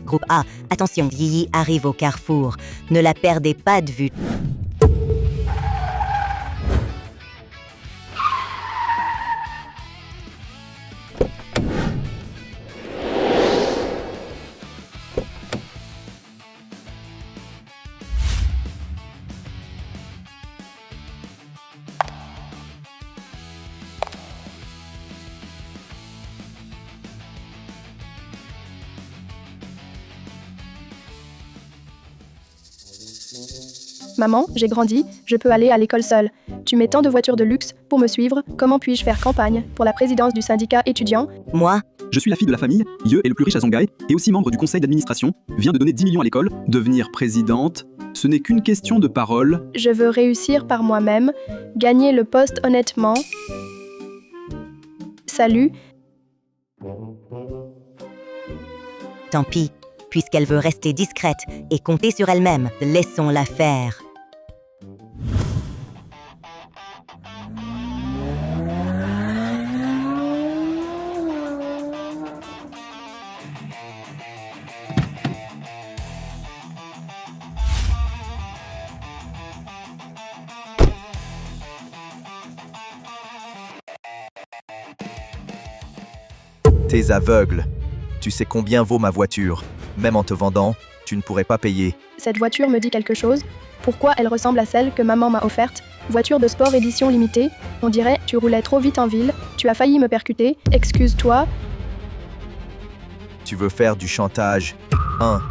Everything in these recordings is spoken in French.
Groupe A, attention, Yi arrive au carrefour. Ne la perdez pas de vue. Maman, j'ai grandi, je peux aller à l'école seule. Tu mets tant de voitures de luxe pour me suivre, comment puis-je faire campagne pour la présidence du syndicat étudiant? Moi, Je suis la fille de la famille, Ye est le plus riche à Songhai, et aussi membre du conseil d'administration, vient de donner 10 millions à l'école, devenir présidente, ce n'est qu'une question de parole. Je veux réussir par moi-même, gagner le poste honnêtement. Salut, tant pis, puisqu'elle veut rester discrète et compter sur elle-même. Laissons-la faire. T'es aveugle. Tu sais combien vaut ma voiture. Même en te vendant, tu ne pourrais pas payer. cette voiture me dit quelque chose. Pourquoi elle ressemble à celle que maman m'a offerte? Voiture de sport édition limitée. On dirait, tu roulais trop vite en ville, tu as failli me percuter, excuse-toi. Tu veux faire du chantage. 1.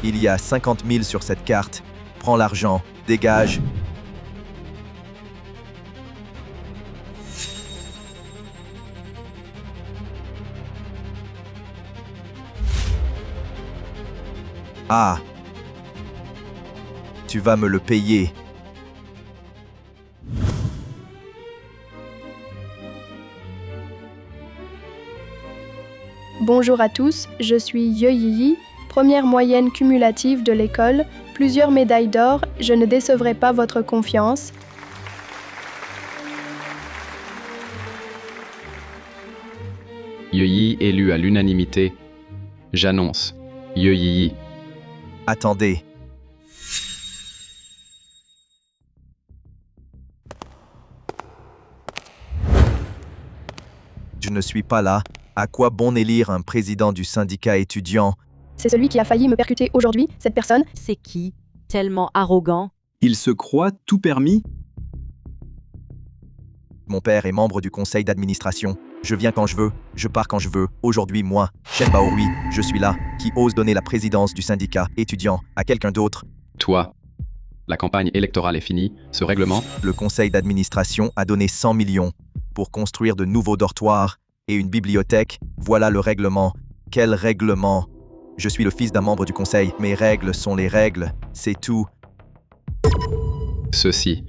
Il y a 50 000 sur cette carte. Prends l'argent, dégage. Ah. Tu vas me le payer. Bonjour à tous, je suis Ye, première moyenne cumulative de l'école, plusieurs médailles d'or, je ne décevrai pas votre confiance. Ye élu à l'unanimité. J'annonce. Ye. Attendez. Je ne suis pas là. À quoi bon élire un président du syndicat étudiant? C'est celui qui a failli me percuter aujourd'hui, cette personne. C'est qui? Tellement arrogant. Il se croit tout permis? Mon père est membre du conseil d'administration. Je viens quand je veux, je pars quand je veux. Aujourd'hui, moi, Shen Baorui, je suis là, qui ose donner la présidence du syndicat étudiant à quelqu'un d'autre. Toi. La campagne électorale est finie. Ce règlement, Le conseil d'administration a donné 100 millions pour construire de nouveaux dortoirs et une bibliothèque. Voilà le règlement. Quel règlement? Je suis le fils d'un membre du conseil. Mes règles sont les règles. C'est tout. ceci.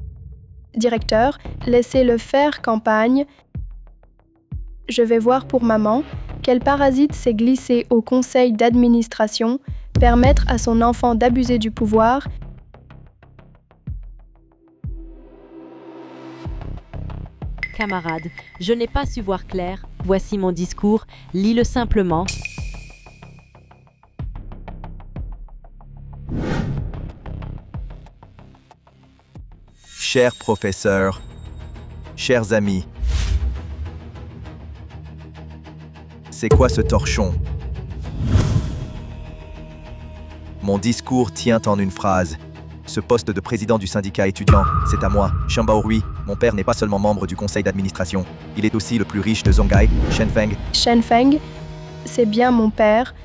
Directeur, laissez-le faire campagne. Je vais voir pour maman. Quel parasite s'est glissé au conseil d'administration, permettre à son enfant d'abuser du pouvoir. Camarade, je n'ai pas su voir clair. Voici mon discours. Lis-le simplement. Chers professeurs, chers amis, c'est quoi ce torchon? Mon discours tient en une phrase. Ce poste de président du syndicat étudiant, c'est à moi, Shen Baorui. Mon père n'est pas seulement membre du conseil d'administration, il est aussi le plus riche de Songhai, Shenfeng. Shenfeng, c'est bien mon père.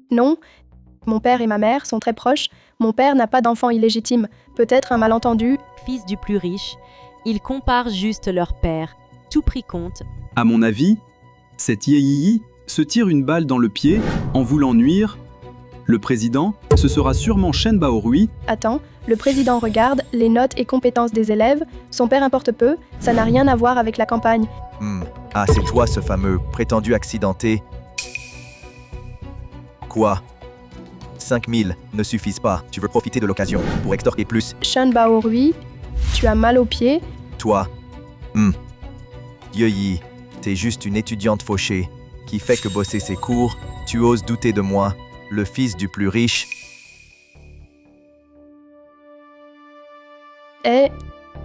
Non, mon père et ma mère sont très proches. Mon père n'a pas d'enfant illégitime. Peut-être un malentendu. Fils du plus riche, ils comparent juste leur père. Tout pris compte. À mon avis, cette Ye se tire une balle dans le pied en voulant nuire. Le président, ce sera sûrement Shen Baorui. Attends, le président regarde les notes et compétences des élèves. Son père importe peu, ça n'a rien à voir avec la campagne. Ah, c'est toi ce fameux prétendu accidenté. Quoi? 5000 ne suffisent pas. Tu veux profiter de l'occasion pour extorquer plus. Shen Baorui, tu as mal aux pieds. Toi. Ye, t'es juste une étudiante fauchée. qui fait que bosser ses cours, tu oses douter de moi, le fils du plus riche. Eh,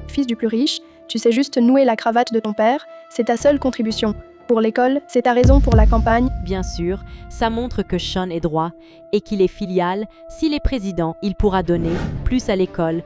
fils du plus riche, tu sais juste nouer la cravate de ton père, c'est ta seule contribution. Pour l'école, c'est ta raison pour la campagne. Bien sûr, ça montre que Sean est droit et qu'il est filial. S'il est président, il pourra donner plus à l'école.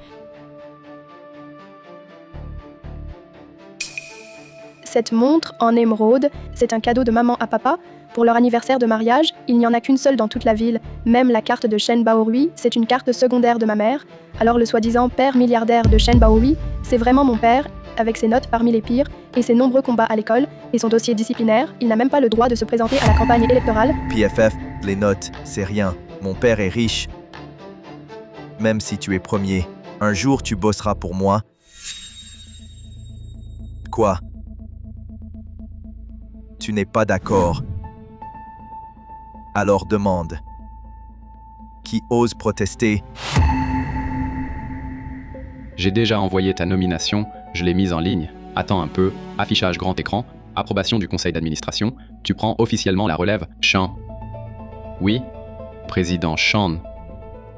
Cette montre en émeraude, c'est un cadeau de maman à papa. Pour leur anniversaire de mariage, il n'y en a qu'une seule dans toute la ville. Même la carte de Shen Baorui, c'est une carte secondaire de ma mère. Alors le soi-disant père milliardaire de Shen Baorui, c'est vraiment mon père, avec ses notes parmi les pires, et ses nombreux combats à l'école, et son dossier disciplinaire, il n'a même pas le droit de se présenter à la campagne électorale. PFF, les notes, c'est rien. Mon père est riche. Même si tu es premier, un jour tu bosseras pour moi. Quoi? Tu n'es pas d'accord? Alors demande. Qui ose protester? J'ai déjà envoyé ta nomination, je l'ai mise en ligne. Attends un peu, affichage grand écran, approbation du conseil d'administration, tu prends officiellement la relève, Sean. Oui, président Sean,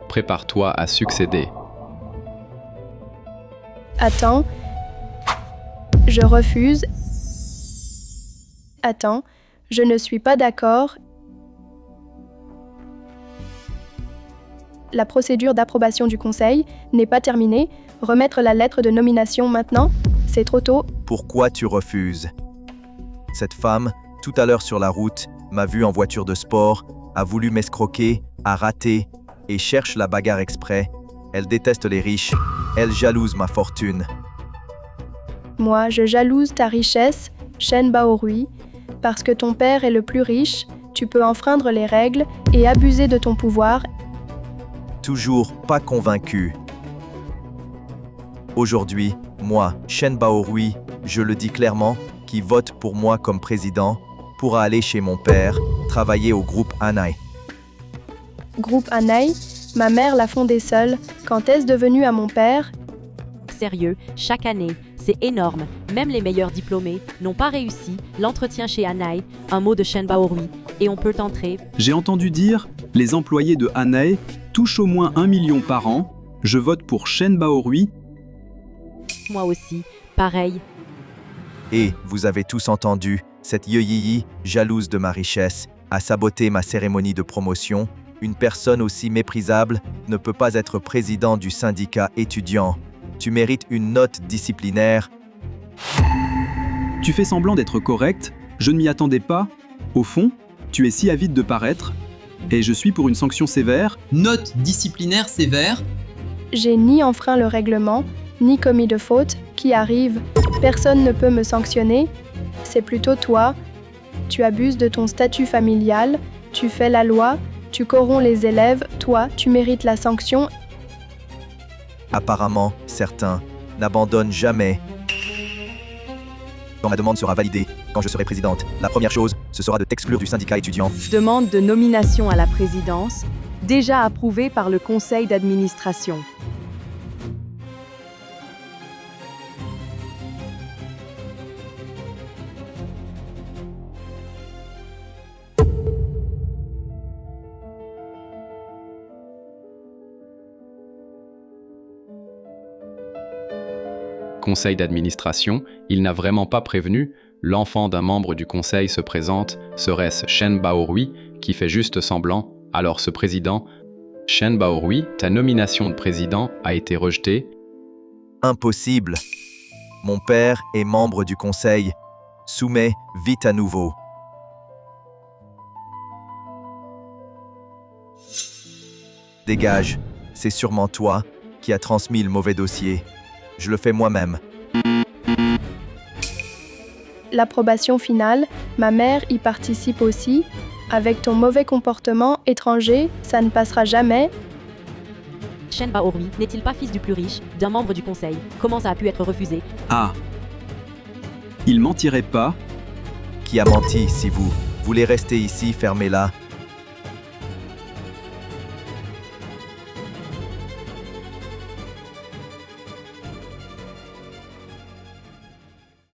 prépare-toi à succéder. Attends. Je refuse. Attends. Je ne suis pas d'accord. La procédure d'approbation du conseil n'est pas terminée. Remettre la lettre de nomination maintenant, c'est trop tôt. Pourquoi tu refuses? Cette femme, tout à l'heure sur la route, m'a vu en voiture de sport, a voulu m'escroquer, a raté et cherche la bagarre exprès. Elle déteste les riches, elle jalouse ma fortune. Moi, je jalouse ta richesse, Shen Baorui, parce que ton père est le plus riche, tu peux enfreindre les règles et abuser de ton pouvoir. Toujours pas convaincu. Aujourd'hui, moi, Shen Baorui, je le dis clairement, qui vote pour moi comme président, pourra aller chez mon père, travailler au groupe Anai. Groupe Anai, ma mère l'a fondé seule. Quand est-ce devenu à mon père? Sérieux, chaque année, c'est énorme. Même les meilleurs diplômés n'ont pas réussi. L'entretien chez Anai, un mot de Shen Baorui, et on peut entrer. J'ai entendu dire, les employés de Hanae touchent au moins 1 million par an. Je vote pour Shen Baorui. Moi aussi, pareil. Et, vous avez tous entendu, cette Yeyiyi, jalouse de ma richesse, a saboté ma cérémonie de promotion. Une personne aussi méprisable ne peut pas être président du syndicat étudiant. Tu mérites une note disciplinaire. Tu fais semblant d'être correct, je ne m'y attendais pas. Au fond, tu es si avide de paraître. Et je suis pour une sanction sévère. Note disciplinaire sévère. J'ai ni enfreint le règlement, ni commis de faute. Qui arrive? Personne ne peut me sanctionner. C'est plutôt toi. Tu abuses de ton statut familial, tu fais la loi, tu corromps les élèves, toi, tu mérites la sanction. Apparemment, certains n'abandonnent jamais. Quand ma demande sera validée, quand je serai présidente, la première chose, ce sera de t'exclure du syndicat étudiant. Demande de nomination à la présidence, déjà approuvée par le conseil d'administration. Conseil d'administration, il n'a vraiment pas prévenu, l'enfant d'un membre du conseil se présente, serait-ce Shen Baorui, qui fait juste semblant, alors ce président, Shen Baorui, ta nomination de président a été rejetée. Impossible. Mon père est membre du conseil. Soumets vite à nouveau. Dégage. C'est sûrement toi qui as transmis le mauvais dossier. Je le fais moi-même. L'approbation finale, ma mère y participe aussi. Avec ton mauvais comportement étranger, ça ne passera jamais. Shen Baorui n'est-il pas fils du plus riche, d'un membre du conseil? Comment ça a pu être refusé? Ah. Il mentirait pas. Qui a menti si vous voulez rester ici, fermez-la.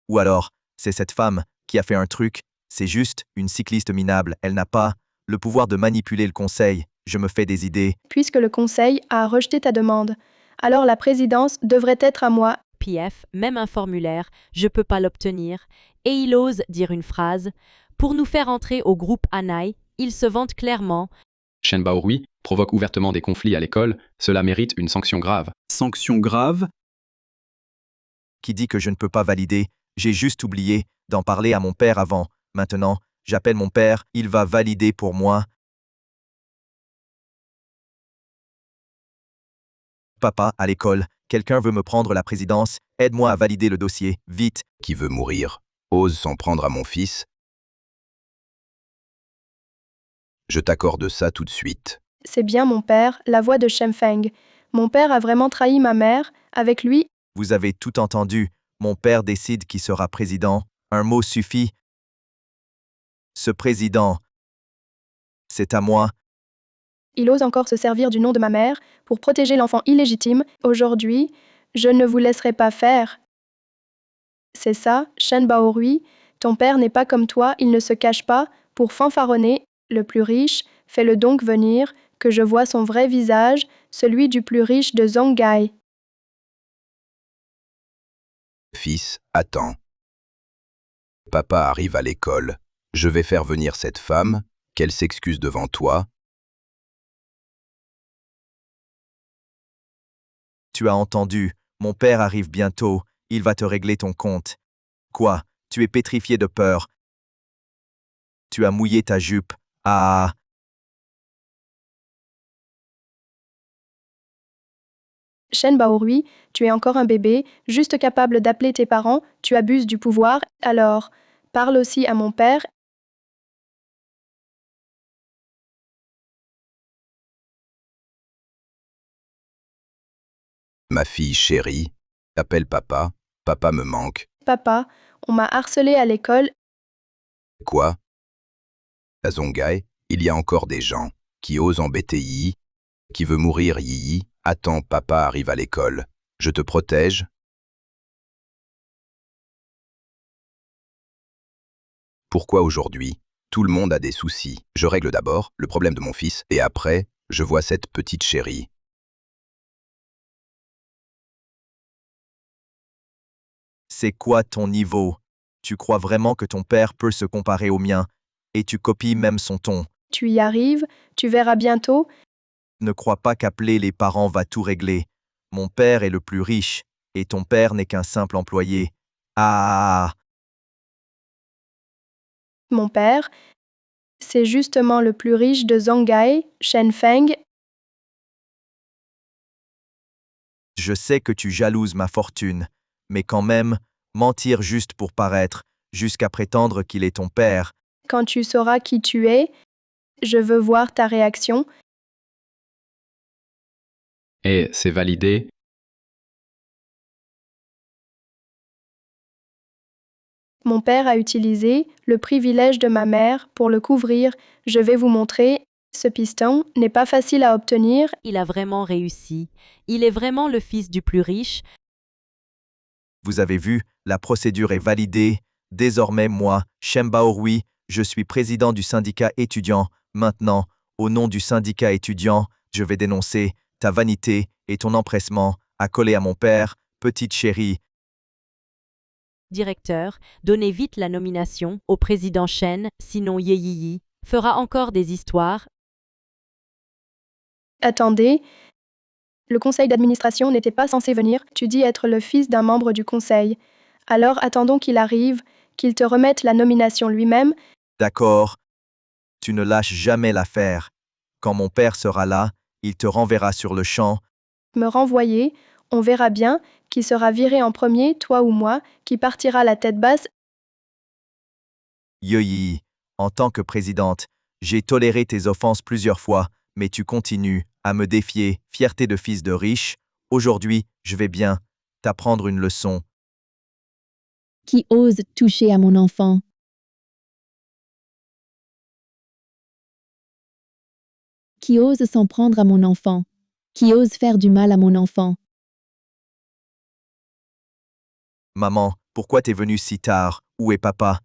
Ou alors, c'est cette femme qui a fait un truc C'est juste une cycliste minable. Elle n'a pas le pouvoir de manipuler le conseil. Je me fais des idées. Puisque le Conseil a rejeté ta demande, alors la présidence devrait être à moi. PF, même un formulaire, je peux pas l'obtenir. Et il ose dire une phrase. Pour nous faire entrer au groupe Anai, il se vante clairement. Shen Baorui provoque ouvertement des conflits à l'école, cela mérite une sanction grave. Sanction grave, Qui dit que je ne peux pas valider? J'ai juste oublié d'en parler à mon père avant. Maintenant, j'appelle mon père, il va valider pour moi. Papa, à l'école, quelqu'un veut me prendre la présidence, aide-moi à valider le dossier, vite. Qui veut mourir, ose s'en prendre à mon fils. Je t'accorde ça tout de suite. C'est bien mon père, la voix de Shemfeng. Mon père a vraiment trahi ma mère. Avec lui, Vous avez tout entendu, mon père décide qui sera président. Un mot suffit. Ce président, c'est à moi. il ose encore se servir du nom de ma mère pour protéger l'enfant illégitime. Aujourd'hui, je ne vous laisserai pas faire. C'est ça, Shen Baorui, ton père n'est pas comme toi, il ne se cache pas pour fanfaronner. Le plus riche, fais-le donc venir, que je vois son vrai visage, celui du plus riche de Zonghai. Fils, attends. Papa arrive à l'école. Je vais faire venir cette femme, qu'elle s'excuse devant toi. Tu as entendu, mon père arrive bientôt, il va te régler ton compte. Quoi, tu es pétrifié de peur. Tu as mouillé ta jupe. Ah. Shen Baorui, tu es encore un bébé, juste capable d'appeler tes parents, tu abuses du pouvoir, alors parle aussi à mon père. Ma fille chérie, appelle papa. Papa me manque. Papa, on m'a harcelé à l'école. Quoi? À Zonghai, il y a encore des gens qui osent embêter Yi, qui veut mourir Yi. Attends, papa arrive à l'école. Je te protège. Pourquoi aujourd'hui? Tout le monde a des soucis. Je règle d'abord le problème de mon fils et après, je vois cette petite chérie. C'est quoi ton niveau? Tu crois vraiment que ton père peut se comparer au mien? Et tu copies même son ton. Tu y arrives, tu verras bientôt. Ne crois pas qu'appeler les parents va tout régler. Mon père est le plus riche, et ton père n'est qu'un simple employé. Ah. Mon père, c'est justement le plus riche de Zonghai, Shenfeng. Je sais que tu jalouses ma fortune, mais quand même, mentir juste pour paraître, jusqu'à prétendre qu'il est ton père. Quand tu sauras qui tu es, je veux voir ta réaction. Et c'est validé. Mon père a utilisé le privilège de ma mère pour le couvrir. Je vais vous montrer. Ce piston n'est pas facile à obtenir. Il a vraiment réussi. Il est vraiment le fils du plus riche. Vous avez vu, la procédure est validée. Désormais, moi, Shen Baorui, je suis président du syndicat étudiant. Maintenant, au nom du syndicat étudiant, je vais dénoncer ta vanité et ton empressement à coller à mon père, petite chérie. Directeur, donnez vite la nomination au président Shen, sinon Yeyiyi fera encore des histoires. Attendez. Le conseil d'administration n'était pas censé venir. Tu dis être le fils d'un membre du conseil. Alors attendons qu'il arrive, qu'il te remette la nomination lui-même. D'accord. Tu ne lâches jamais l'affaire. Quand mon père sera là, il te renverra sur le champ. Me renvoyer. On verra bien qui sera viré en premier, toi ou moi, qui partira la tête basse. Yeyi, en tant que présidente, j'ai toléré tes offenses plusieurs fois, mais tu continues à me défier, fierté de fils de riche. Aujourd'hui, je vais bien t'apprendre une leçon. Qui ose toucher à mon enfant? Qui ose s'en prendre à mon enfant? Qui ose faire du mal à mon enfant? Maman, pourquoi t'es venue si tard? Où est papa?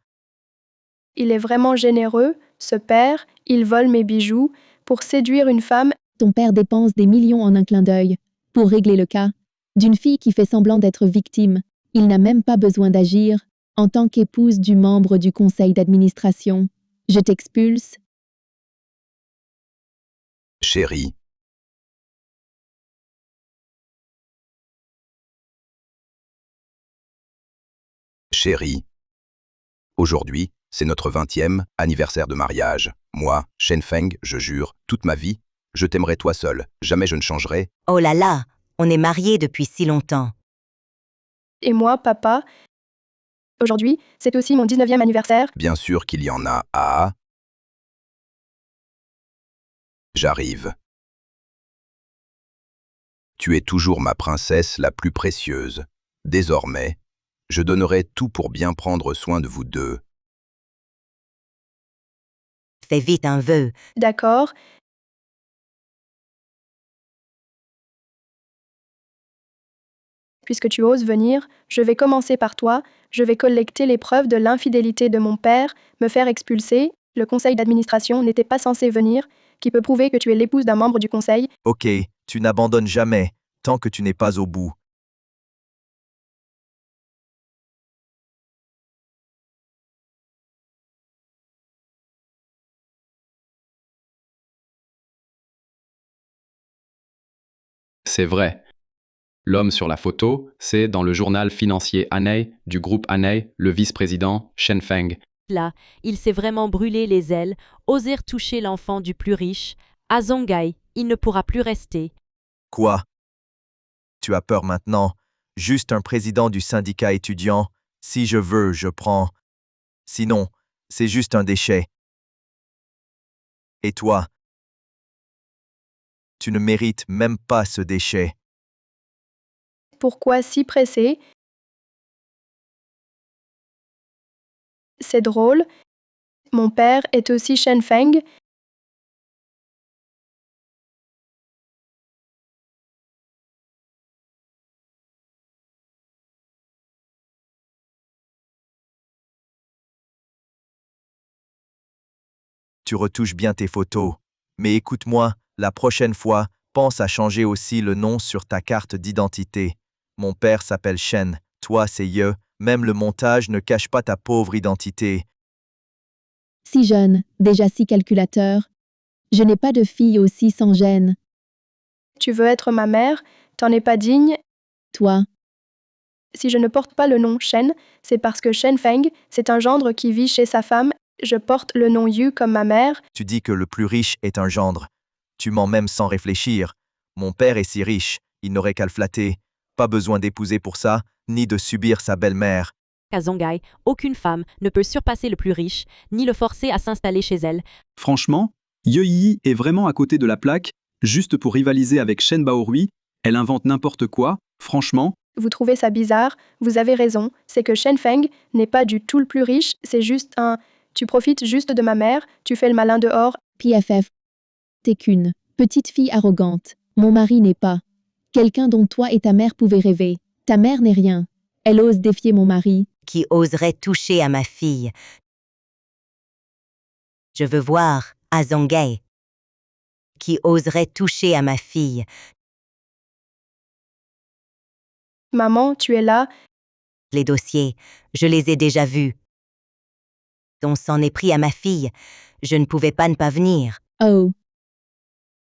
Il est vraiment généreux, ce père, il vole mes bijoux. Pour séduire une femme, Ton père dépense des millions en un clin d'œil pour régler le cas d'une fille qui fait semblant d'être victime. Il n'a même pas besoin d'agir en tant qu'épouse du membre du conseil d'administration. Je t'expulse. Chérie, chérie, aujourd'hui, c'est notre 20e anniversaire de mariage. Moi, Shen Feng, je jure, toute ma vie, je t'aimerai toi seul. Jamais je ne changerai. Oh là là, on est mariés depuis si longtemps. et moi, papa, aujourd'hui, c'est aussi mon 19e anniversaire. Bien sûr qu'il y en a. Ah, j'arrive. Tu es toujours ma princesse la plus précieuse. Désormais, je donnerai tout pour bien prendre soin de vous deux. Fais vite un vœu. D'accord. Puisque tu oses venir, je vais commencer par toi, je vais collecter les preuves de l'infidélité de mon père, me faire expulser, le conseil d'administration n'était pas censé venir, qui peut prouver que tu es l'épouse d'un membre du conseil. Ok, tu n'abandonnes jamais, tant que tu n'es pas au bout. C'est vrai. L'homme sur la photo, c'est dans le journal financier Anei du groupe Anei, le vice-président Shen Feng. Là, il s'est vraiment brûlé les ailes, oser toucher l'enfant du plus riche. À Zonghai, il ne pourra plus rester. Quoi? Tu as peur maintenant? Juste un président du syndicat étudiant. Si je veux, je prends. Sinon, c'est juste un déchet. Et toi? Tu ne mérites même pas ce déchet. Pourquoi si pressé? C'est drôle. Mon père est aussi Shen Feng. Tu retouches bien tes photos. Mais écoute-moi, la prochaine fois, pense à changer aussi le nom sur ta carte d'identité. Mon père s'appelle Shen, toi c'est Ye, même le montage ne cache pas ta pauvre identité. Si jeune, déjà si calculateur. Je n'ai pas de fille aussi sans gêne. Tu veux être ma mère, t'en es pas digne. Toi, Si je ne porte pas le nom Shen, c'est parce que Shen Feng, c'est un gendre qui vit chez sa femme. Je porte le nom Yu comme ma mère. Tu dis que le plus riche est un gendre. Tu mens même sans réfléchir. Mon père est si riche, il n'aurait qu'à le flatter. Pas besoin d'épouser pour ça, ni de subir sa belle-mère. À Zonghai, aucune femme ne peut surpasser le plus riche, ni le forcer à s'installer chez elle. Franchement, Ye Yi est vraiment à côté de la plaque, juste pour rivaliser avec Shen Baorui. Elle invente n'importe quoi, franchement. Vous trouvez ça bizarre? Vous avez raison, c'est que Shen Feng n'est pas du tout le plus riche, c'est juste un... Tu profites juste de ma mère, tu fais le malin dehors. PFF. T'es qu'une petite fille arrogante. Mon mari n'est pas quelqu'un dont toi et ta mère pouvaient rêver. Ta mère n'est rien. Elle ose défier mon mari. Qui oserait toucher à ma fille? Je veux voir, à Zonghai. Qui oserait toucher à ma fille? Maman, tu es là, Les dossiers, je les ai déjà vus. On s'en est pris à ma fille. Je ne pouvais pas ne pas venir. Oh.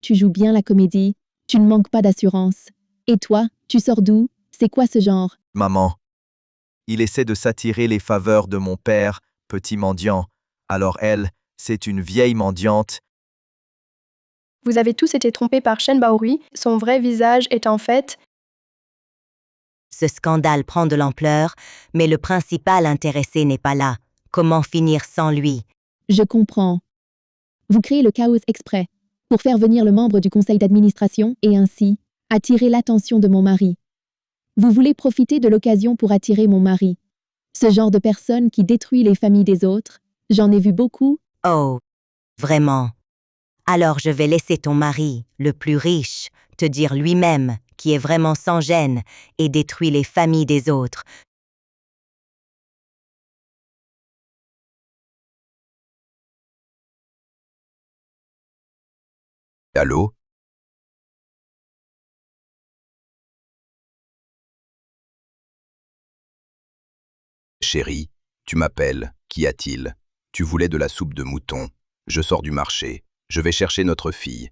Tu joues bien la comédie. Tu ne manques pas d'assurance. Et toi, tu sors d'où? C'est quoi ce genre? Maman. Il essaie de s'attirer les faveurs de mon père, petit mendiant. Alors elle, c'est une vieille mendiante. vous avez tous été trompés par Shen Baorui, son vrai visage est en fait... Ce scandale prend de l'ampleur, mais le principal intéressé n'est pas là. Comment finir sans lui? Je comprends. Vous créez le chaos exprès pour faire venir le membre du conseil d'administration et ainsi attirer l'attention de mon mari. Vous voulez profiter de l'occasion pour attirer mon mari. Ce genre de personne qui détruit les familles des autres, j'en ai vu beaucoup. Oh, vraiment? Alors je vais laisser ton mari, le plus riche, te dire lui-même qui est vraiment sans gêne et détruit les familles des autres. Allô? Chérie, tu m'appelles. Qu'y a-t-il? Tu voulais de la soupe de mouton. Je sors du marché. Je vais chercher notre fille.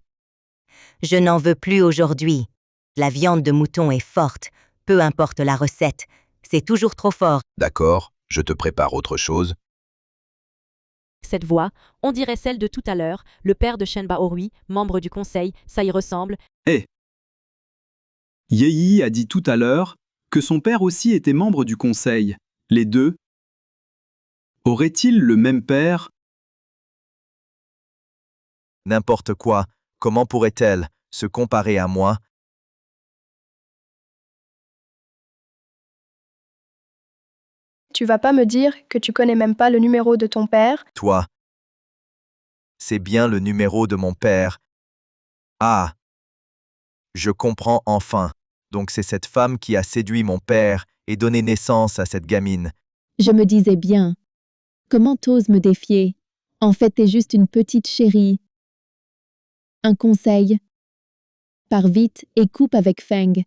Je n'en veux plus aujourd'hui. La viande de mouton est forte, peu importe la recette. C'est toujours trop fort. D'accord, je te prépare autre chose. Cette voix, on dirait celle de tout à l'heure, le père de Shen Baorui, membre du conseil, ça y ressemble. Yeyi a dit tout à l'heure que son père aussi était membre du conseil. Les deux auraient-ils le même père? N'importe quoi, comment pourrait-elle se comparer à moi? Tu vas pas me dire que tu connais même pas le numéro de ton père? Toi. C'est bien le numéro de mon père. Ah. Je comprends enfin. Donc c'est cette femme qui a séduit mon père et donné naissance à cette gamine. Je me disais bien. Comment t'oses me défier? En fait, t'es juste une petite chérie. Un conseil. Pars vite et coupe avec Feng.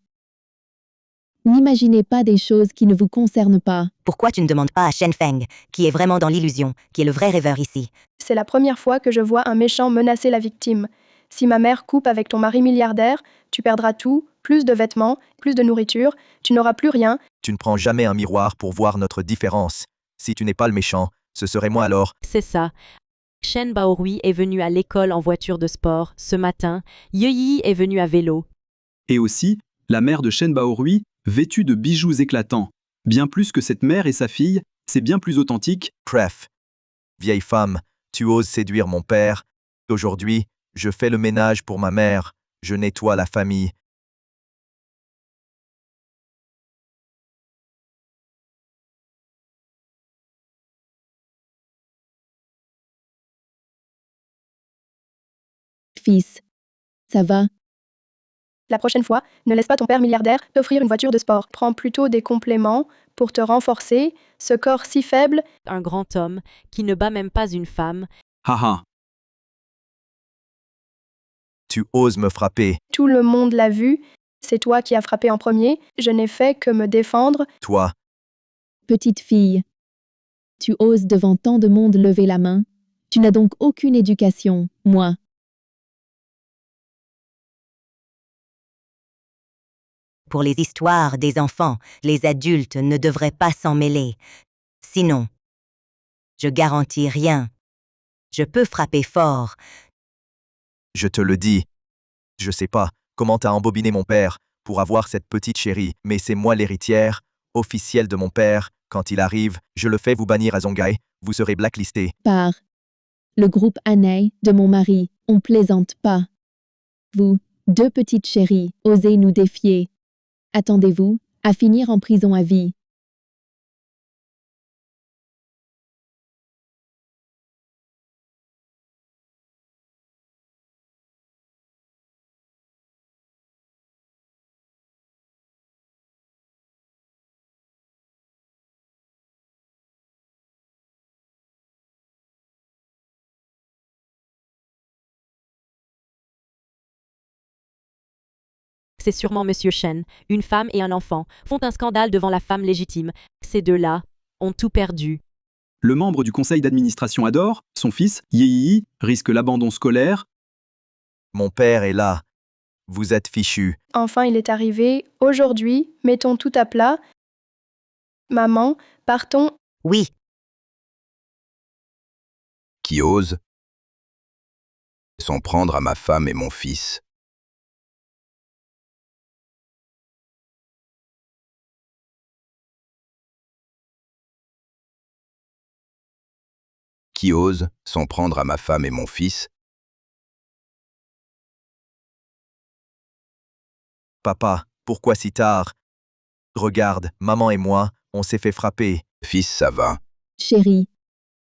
N'imaginez pas des choses qui ne vous concernent pas. Pourquoi tu ne demandes pas à Shen Feng, qui est vraiment dans l'illusion, qui est le vrai rêveur ici? C'est la première fois que je vois un méchant menacer la victime. Si ma mère coupe avec ton mari milliardaire, tu perdras tout, plus de vêtements, plus de nourriture, tu n'auras plus rien. Tu ne prends jamais un miroir pour voir notre différence. Si tu n'es pas le méchant, ce serait moi alors. C'est ça. Shen Baorui est venu à l'école en voiture de sport. Ce matin, Yeyi est venu à vélo. Et aussi, la mère de Shen Baorui, vêtue de bijoux éclatants. Bien plus que cette mère et sa fille, c'est bien plus authentique. Bref. Vieille femme, tu oses séduire mon père. Aujourd'hui, je fais le ménage pour ma mère. Je nettoie la famille. Fils. Ça va? La prochaine fois, ne laisse pas ton père milliardaire t'offrir une voiture de sport. Prends plutôt des compléments pour te renforcer. Ce corps si faible, Un grand homme qui ne bat même pas une femme. Haha. Tu oses me frapper. tout le monde l'a vu. C'est toi qui as frappé en premier. Je n'ai fait que me défendre. Toi. Petite fille. Tu oses devant tant de monde lever la main? Tu n'as donc aucune éducation, moi. Pour les histoires des enfants, les adultes ne devraient pas s'en mêler. Sinon, je garantis rien. Je peux frapper fort. Je te le dis. Je sais pas comment t'as embobiné mon père pour avoir cette petite chérie, mais c'est moi l'héritière, officielle de mon père. Quand il arrive, je le fais vous bannir à Zonghai, vous serez blacklisté. Par le groupe Anei de mon mari, on plaisante pas. Vous, deux petites chéries, osez nous défier. Attendez-vous à finir en prison à vie. C'est sûrement Monsieur Shen. Une femme et un enfant font un scandale devant la femme légitime. Ces deux-là ont tout perdu. Le membre du conseil d'administration adore, son fils, Yeyi, risque l'abandon scolaire. Mon père est là. Vous êtes fichu. Enfin, il est arrivé. Aujourd'hui, mettons tout à plat. Maman, partons. Oui, Qui ose s'en prendre à ma femme et mon fils. Qui ose s'en prendre à ma femme et mon fils? Papa, pourquoi si tard? Regarde, maman et moi, on s'est fait frapper. Fils, ça va. Chérie,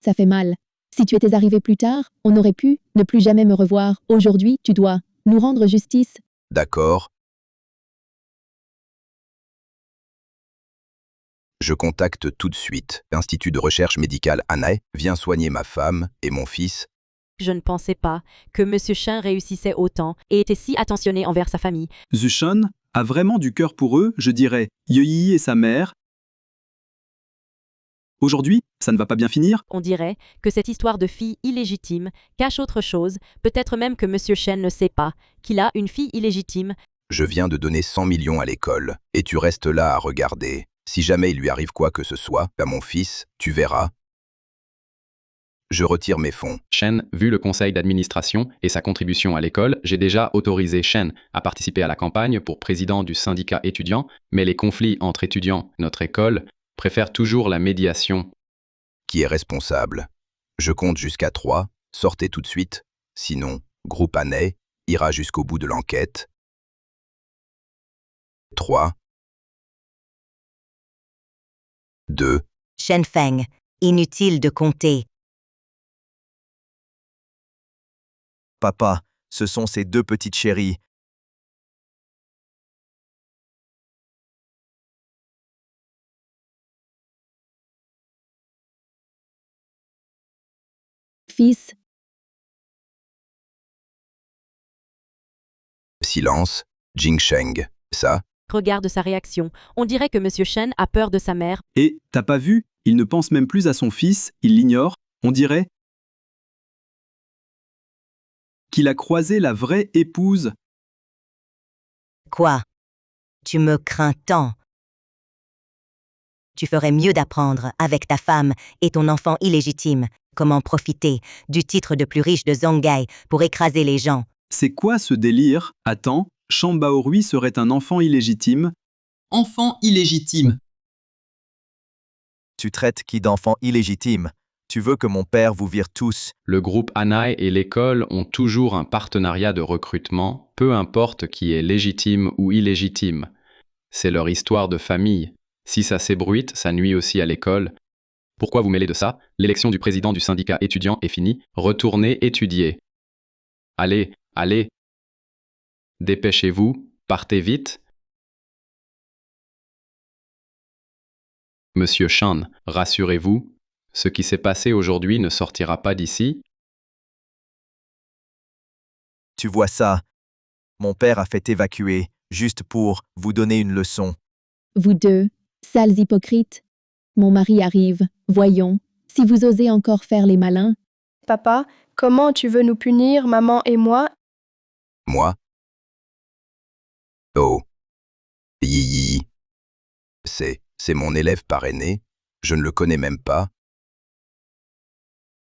ça fait mal. Si tu étais arrivé plus tard, on aurait pu ne plus jamais me revoir. Aujourd'hui, tu dois nous rendre justice. D'accord. Je contacte tout de suite l'Institut de recherche médicale Anai. Viens soigner ma femme et mon fils. Je ne pensais pas que Monsieur Chen réussissait autant et était si attentionné envers sa famille. Zushun a vraiment du cœur pour eux, je dirais. Yeyi et sa mère. Aujourd'hui, ça ne va pas bien finir. On dirait que cette histoire de fille illégitime cache autre chose, peut-être même que Monsieur Chen ne sait pas qu'il a une fille illégitime. Je viens de donner 100 millions à l'école, et tu restes là à regarder. Si jamais il lui arrive quoi que ce soit, à mon fils, tu verras. Je retire mes fonds. Shen, vu le conseil d'administration et sa contribution à l'école, j'ai déjà autorisé Shen à participer à la campagne pour président du syndicat étudiant, mais les conflits entre étudiants, notre école, préfèrent toujours la médiation. Qui est responsable? Je compte jusqu'à 3, sortez tout de suite. Sinon, groupe Anay ira jusqu'au bout de l'enquête. 3, 2, Shen Feng, inutile de compter. Papa, ce sont ces deux petites chéries. Fils, silence, Jingsheng. Ça, Regarde sa réaction. On dirait que Monsieur Chen a peur de sa mère. Et, t'as pas vu, il ne pense même plus à son fils, il l'ignore, on dirait qu'il a croisé la vraie épouse. Quoi? Tu me crains tant. Tu ferais mieux d'apprendre, avec ta femme et ton enfant illégitime, comment profiter du titre de plus riche de Zhongai pour écraser les gens. C'est quoi ce délire? Attends, Shen Baorui serait un enfant illégitime? Enfant illégitime. Tu traites qui d'enfant illégitime? Tu veux que mon père vous vire tous? Le groupe Anai et l'école ont toujours un partenariat de recrutement, peu importe qui est légitime ou illégitime. C'est leur histoire de famille. Si ça s'ébruite, ça nuit aussi à l'école. Pourquoi vous mêlez de ça? L'élection du président du syndicat étudiant est finie. Retournez étudier. Allez, allez. Dépêchez-vous, partez vite. Monsieur Shan, rassurez-vous, ce qui s'est passé aujourd'hui ne sortira pas d'ici. Tu vois ça? Mon père a fait évacuer, juste pour vous donner une leçon. vous deux, sales hypocrites. Mon mari arrive, voyons, si vous osez encore faire les malins. Papa, comment tu veux nous punir, maman et moi? moi. Oh. Yi. C'est mon élève parrainé. Je ne le connais même pas.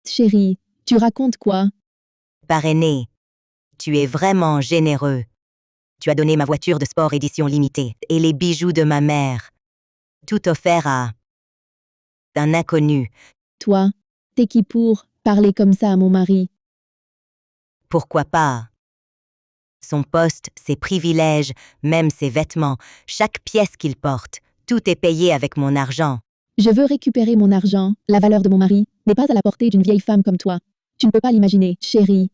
Chérie, tu racontes quoi? Parrainé. Tu es vraiment généreux. Tu as donné ma voiture de sport édition limitée et les bijoux de ma mère. Tout offert à un inconnu. Toi, t'es qui pour parler comme ça à mon mari? Pourquoi pas? Son poste, ses privilèges, même ses vêtements, chaque pièce qu'il porte, tout est payé avec mon argent. Je veux récupérer mon argent, la valeur de mon mari n'est pas à la portée d'une vieille femme comme toi. Tu ne peux pas l'imaginer, chérie.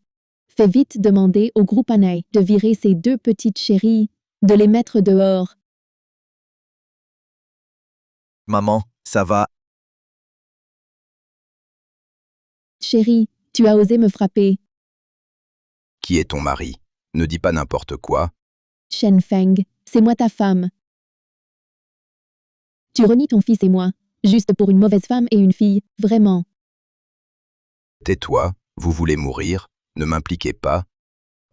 Fais vite demander au groupe Anay de virer ces deux petites chéries, de les mettre dehors. Maman, ça va? Chérie, tu as osé me frapper. Qui est ton mari? Ne dis pas n'importe quoi. Shen Feng, c'est moi ta femme. Tu renies ton fils et moi, juste pour une mauvaise femme et une fille, vraiment. Tais-toi, vous voulez mourir? Ne m'impliquez pas.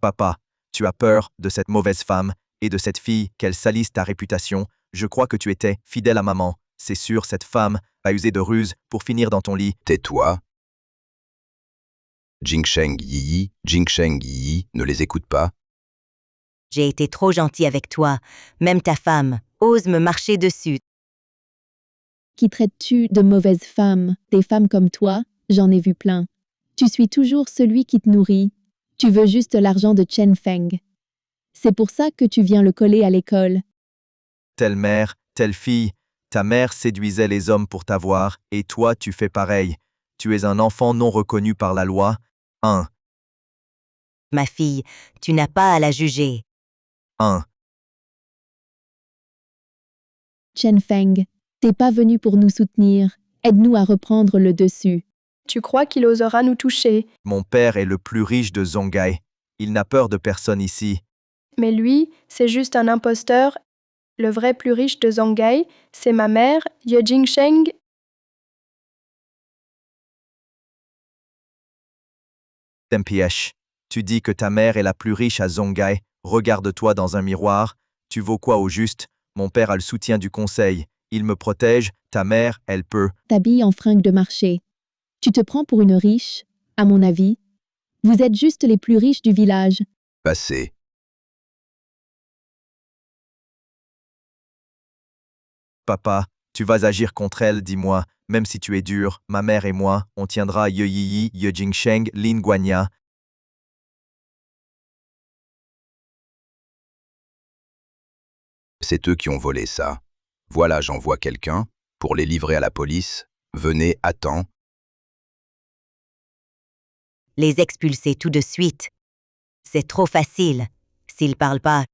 Papa, tu as peur de cette mauvaise femme et de cette fille qu'elle salisse ta réputation. Je crois que tu étais fidèle à maman. C'est sûr, cette femme a usé de ruse pour finir dans ton lit. Tais-toi. Jingsheng Yi, ne les écoute pas. J'ai été trop gentil avec toi. Même ta femme ose me marcher dessus. Qui traites-tu de mauvaise femme? Des femmes comme toi, j'en ai vu plein. Tu suis toujours celui qui te nourrit. Tu veux juste l'argent de Chen Feng. C'est pour ça que tu viens le coller à l'école. Telle mère, telle fille. Ta mère séduisait les hommes pour t'avoir, et toi tu fais pareil. Tu es un enfant non reconnu par la loi. 1. Ma fille, tu n'as pas à la juger. 1. Chen Feng, t'es pas venu pour nous soutenir. Aide-nous à reprendre le dessus. Tu crois qu'il osera nous toucher, Mon père est le plus riche de Zonghai. Il n'a peur de personne ici. mais lui, c'est juste un imposteur. Le vrai plus riche de Zhanggai, c'est ma mère, Ye Jingsheng. MPH, tu dis que ta mère est la plus riche à Zonghai. Regarde-toi dans un miroir. Tu vaux quoi au juste? Mon père a le soutien du conseil. Il me protège. Ta mère, elle peut. T'habilles en fringues de marché. Tu te prends pour une riche, à mon avis. Vous êtes juste les plus riches du village. Passé. Papa, tu vas agir contre elle, dis-moi. Même si tu es dur, ma mère et moi, on tiendra Ye Yiyi, Ye Jingsheng, Lin Guanya. C'est eux qui ont volé ça. Voilà, j'envoie quelqu'un pour les livrer à la police. Venez, attends. Les expulser tout de suite. C'est trop facile. S'ils parlent pas.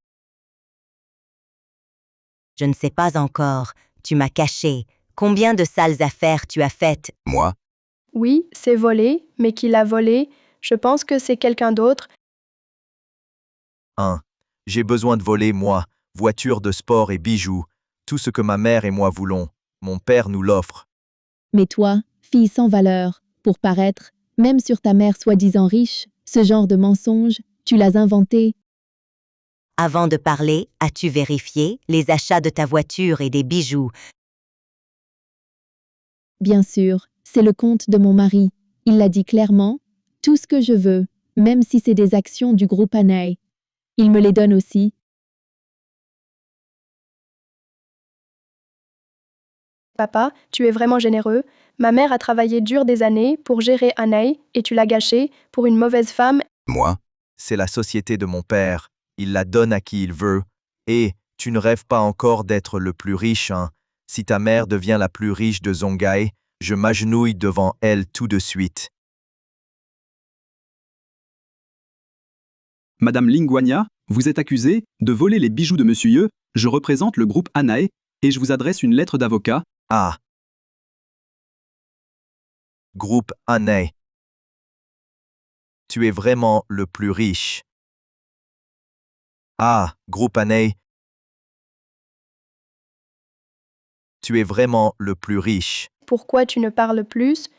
Je ne sais pas encore. Tu m'as caché. Combien de sales affaires tu as faites? Moi, Oui, c'est volé, mais qui l'a volé? Je pense que c'est quelqu'un d'autre. 1. J'ai besoin de voler, moi. Voiture de sport et bijoux. Tout ce que ma mère et moi voulons. Mon père nous l'offre. Mais toi, fille sans valeur, pour paraître, même sur ta mère soi-disant riche, ce genre de mensonge, tu l'as inventé. Avant de parler, as-tu vérifié les achats de ta voiture et des bijoux? Bien sûr, c'est le compte de mon mari. Il l'a dit clairement. Tout ce que je veux, même si c'est des actions du groupe Anay. Il me les donne aussi. Papa, tu es vraiment généreux. Ma mère a travaillé dur des années pour gérer Anay et tu l'as gâché pour une mauvaise femme. moi, C'est la société de mon père. Il la donne à qui il veut. Et tu ne rêves pas encore d'être le plus riche, hein? Si ta mère devient la plus riche de Zonghai, je m'agenouille devant elle tout de suite. Madame Lingwania, vous êtes accusée de voler les bijoux de Monsieur Ye. Je représente le groupe Anae et je vous adresse une lettre d'avocat. Ah. Groupe Anay. Tu es vraiment le plus riche. Ah, groupe Anay. Tu es vraiment le plus riche. Pourquoi tu ne parles plus?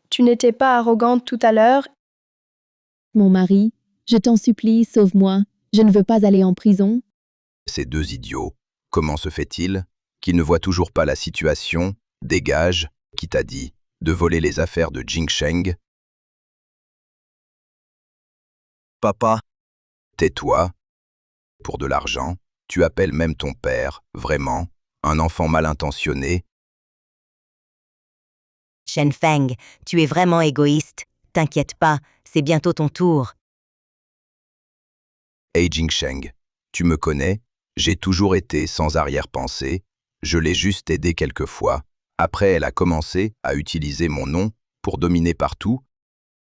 Tu n'étais pas arrogante tout à l'heure. Mon mari, je t'en supplie, sauve-moi. Je ne veux pas aller en prison. ces deux idiots. Comment se fait-il qu'ils ne voient toujours pas la situation? Dégage, qui t'a dit de voler les affaires de Jingsheng? Papa, Tais-toi. Pour de l'argent, tu appelles même ton père, vraiment, un enfant mal intentionné. Shen Feng, tu es vraiment égoïste. T'inquiète pas, c'est bientôt ton tour. Hey Jingsheng, tu me connais, j'ai toujours été sans arrière-pensée, je l'ai juste aidée quelquefois. Après, elle a commencé à utiliser mon nom pour dominer partout.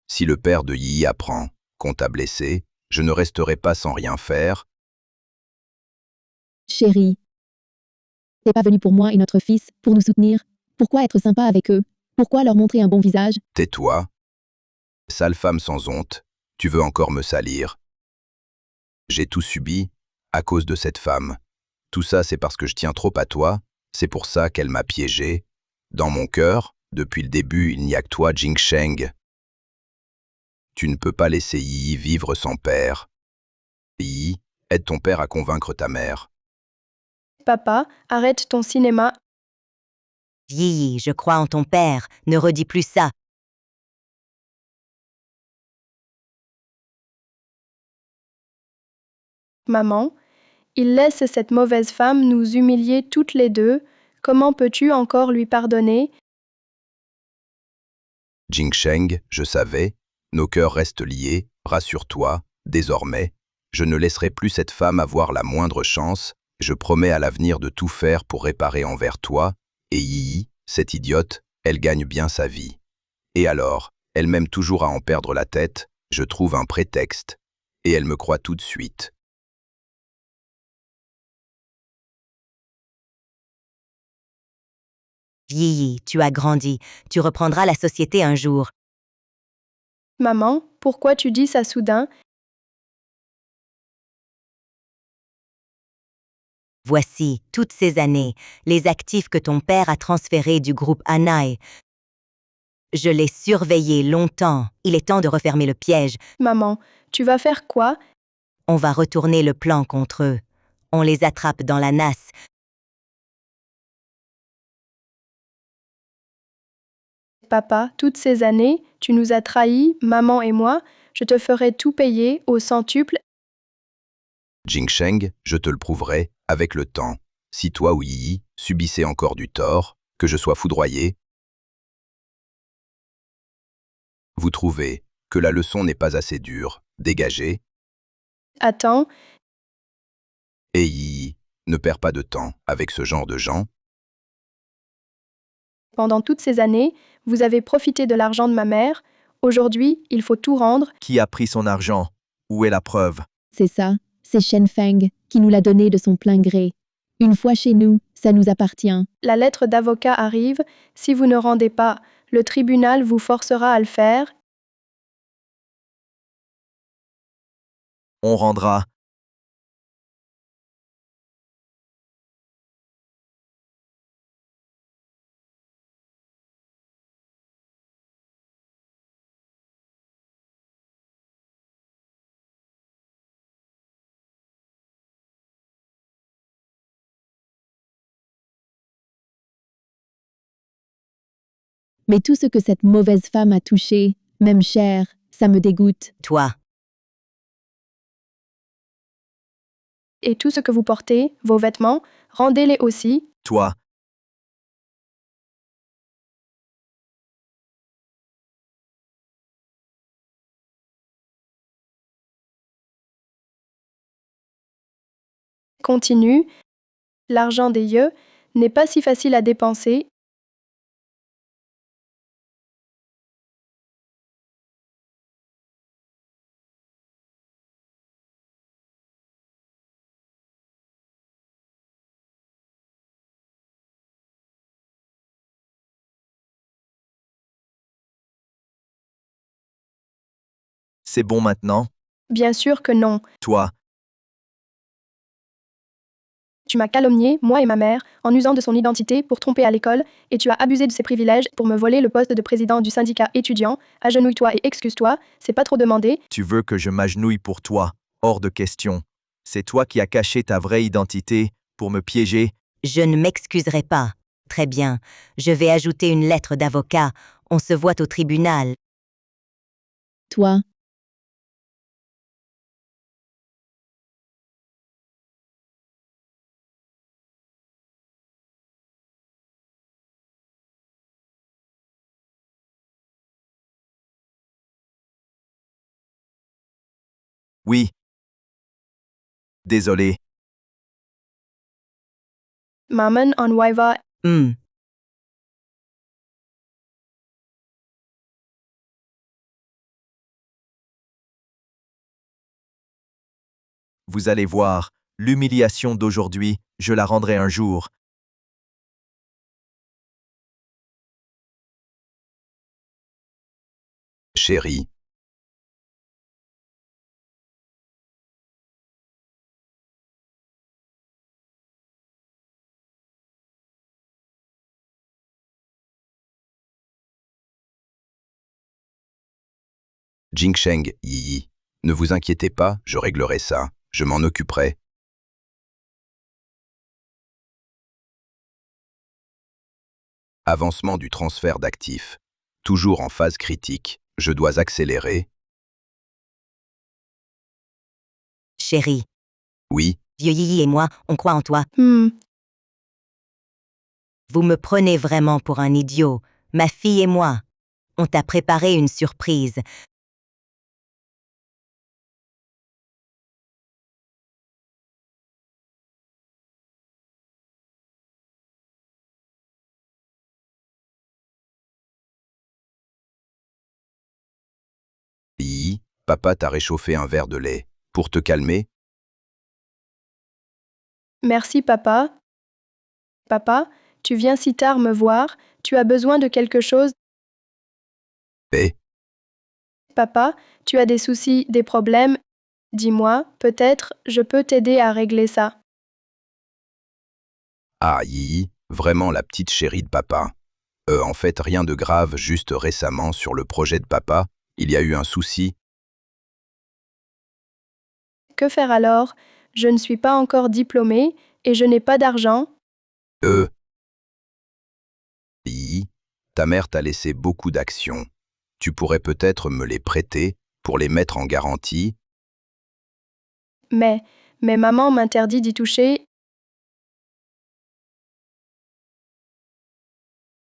Si le père de Yi apprend qu'on t'a blessé, je ne resterai pas sans rien faire. Chérie, t'es pas venu pour moi et notre fils, pour nous soutenir. Pourquoi être sympa avec eux? Pourquoi leur montrer un bon visage? Tais-toi. Sale femme sans honte, tu veux encore me salir. J'ai tout subi à cause de cette femme. Tout ça, c'est parce que je tiens trop à toi, c'est pour ça qu'elle m'a piégé. Dans mon cœur, depuis le début, il n'y a que toi, Jingsheng. Tu ne peux pas laisser Yi vivre sans père. Yi, aide ton père à convaincre ta mère. Papa, arrête ton cinéma. Yi, je crois en ton père, ne redis plus ça. Maman, il laisse cette mauvaise femme nous humilier toutes les deux. Comment peux-tu encore lui pardonner? Jingsheng, je savais, nos cœurs restent liés, rassure-toi, désormais, je ne laisserai plus cette femme avoir la moindre chance, je promets à l'avenir de tout faire pour réparer envers toi, et Yi, cette idiote, elle gagne bien sa vie. Et alors, elle m'aime toujours à en perdre la tête, je trouve un prétexte, et elle me croit tout de suite. Yi, tu as grandi, tu reprendras la société un jour. Maman, pourquoi tu dis ça soudain? Voici, toutes ces années, les actifs que ton père a transférés du groupe Anai. Je l'ai surveillé longtemps. Il est temps de refermer le piège. Maman, tu vas faire quoi? On va retourner le plan contre eux. On les attrape dans la nasse. Papa, toutes ces années, tu nous as trahis, maman et moi. Je te ferai tout payer au centuple. Jingsheng, je te le prouverai, avec le temps. Si toi ou Yi subissez encore du tort, que je sois foudroyé, vous trouvez que la leçon n'est pas assez dure, dégagez, Attends, et Yi, ne perds pas de temps avec ce genre de gens. pendant toutes ces années, vous avez profité de l'argent de ma mère. Aujourd'hui, il faut tout rendre. Qui a pris son argent? Où est la preuve? C'est ça, c'est Shen Feng qui nous l'a donné de son plein gré. Une fois chez nous, ça nous appartient. La lettre d'avocat arrive. Si vous ne rendez pas, le tribunal vous forcera à le faire. On rendra. Mais tout ce que cette mauvaise femme a touché, même cher, ça me dégoûte. Toi, Et tout ce que vous portez, vos vêtements, rendez-les aussi. Toi, Continue. L'argent des yeux n'est pas si facile à dépenser. c'est bon maintenant? Bien sûr que non. Toi, Tu m'as calomnié, moi et ma mère, en usant de son identité pour tromper à l'école, et tu as abusé de ses privilèges pour me voler le poste de président du syndicat étudiant. Agenouille-toi et excuse-toi, c'est pas trop demandé. tu veux que je m'agenouille pour toi? Hors de question. C'est toi qui as caché ta vraie identité pour me piéger. je ne m'excuserai pas. Très bien. Je vais ajouter une lettre d'avocat. On se voit au tribunal. Toi, Oui. Désolé. Maman en Waiva. Hmm. Vous allez voir, l'humiliation d'aujourd'hui, je la rendrai un jour. Chérie, Jingsheng, Yi, ne vous inquiétez pas, je réglerai ça, je m'en occuperai. Avancement du transfert d'actifs. Toujours en phase critique, je dois accélérer. Chérie, Oui, vieux Yyi et moi, on croit en toi. Vous me prenez vraiment pour un idiot. Ma fille et moi. On t'a préparé une surprise. Yi, papa t'a réchauffé un verre de lait. Pour te calmer, Merci papa. Papa, tu viens si tard me voir, tu as besoin de quelque chose. paix. Papa, tu as des soucis, des problèmes? Dis-moi, peut-être je peux t'aider à régler ça. Ah, Yi, vraiment la petite chérie de papa. En fait, rien de grave, juste récemment, sur le projet de papa, il y a eu un souci. Que faire alors? Je ne suis pas encore diplômée et je n'ai pas d'argent. Yi, ta mère t'a laissé beaucoup d'actions. Tu pourrais peut-être me les prêter pour les mettre en garantie. Mais maman m'interdit d'y toucher.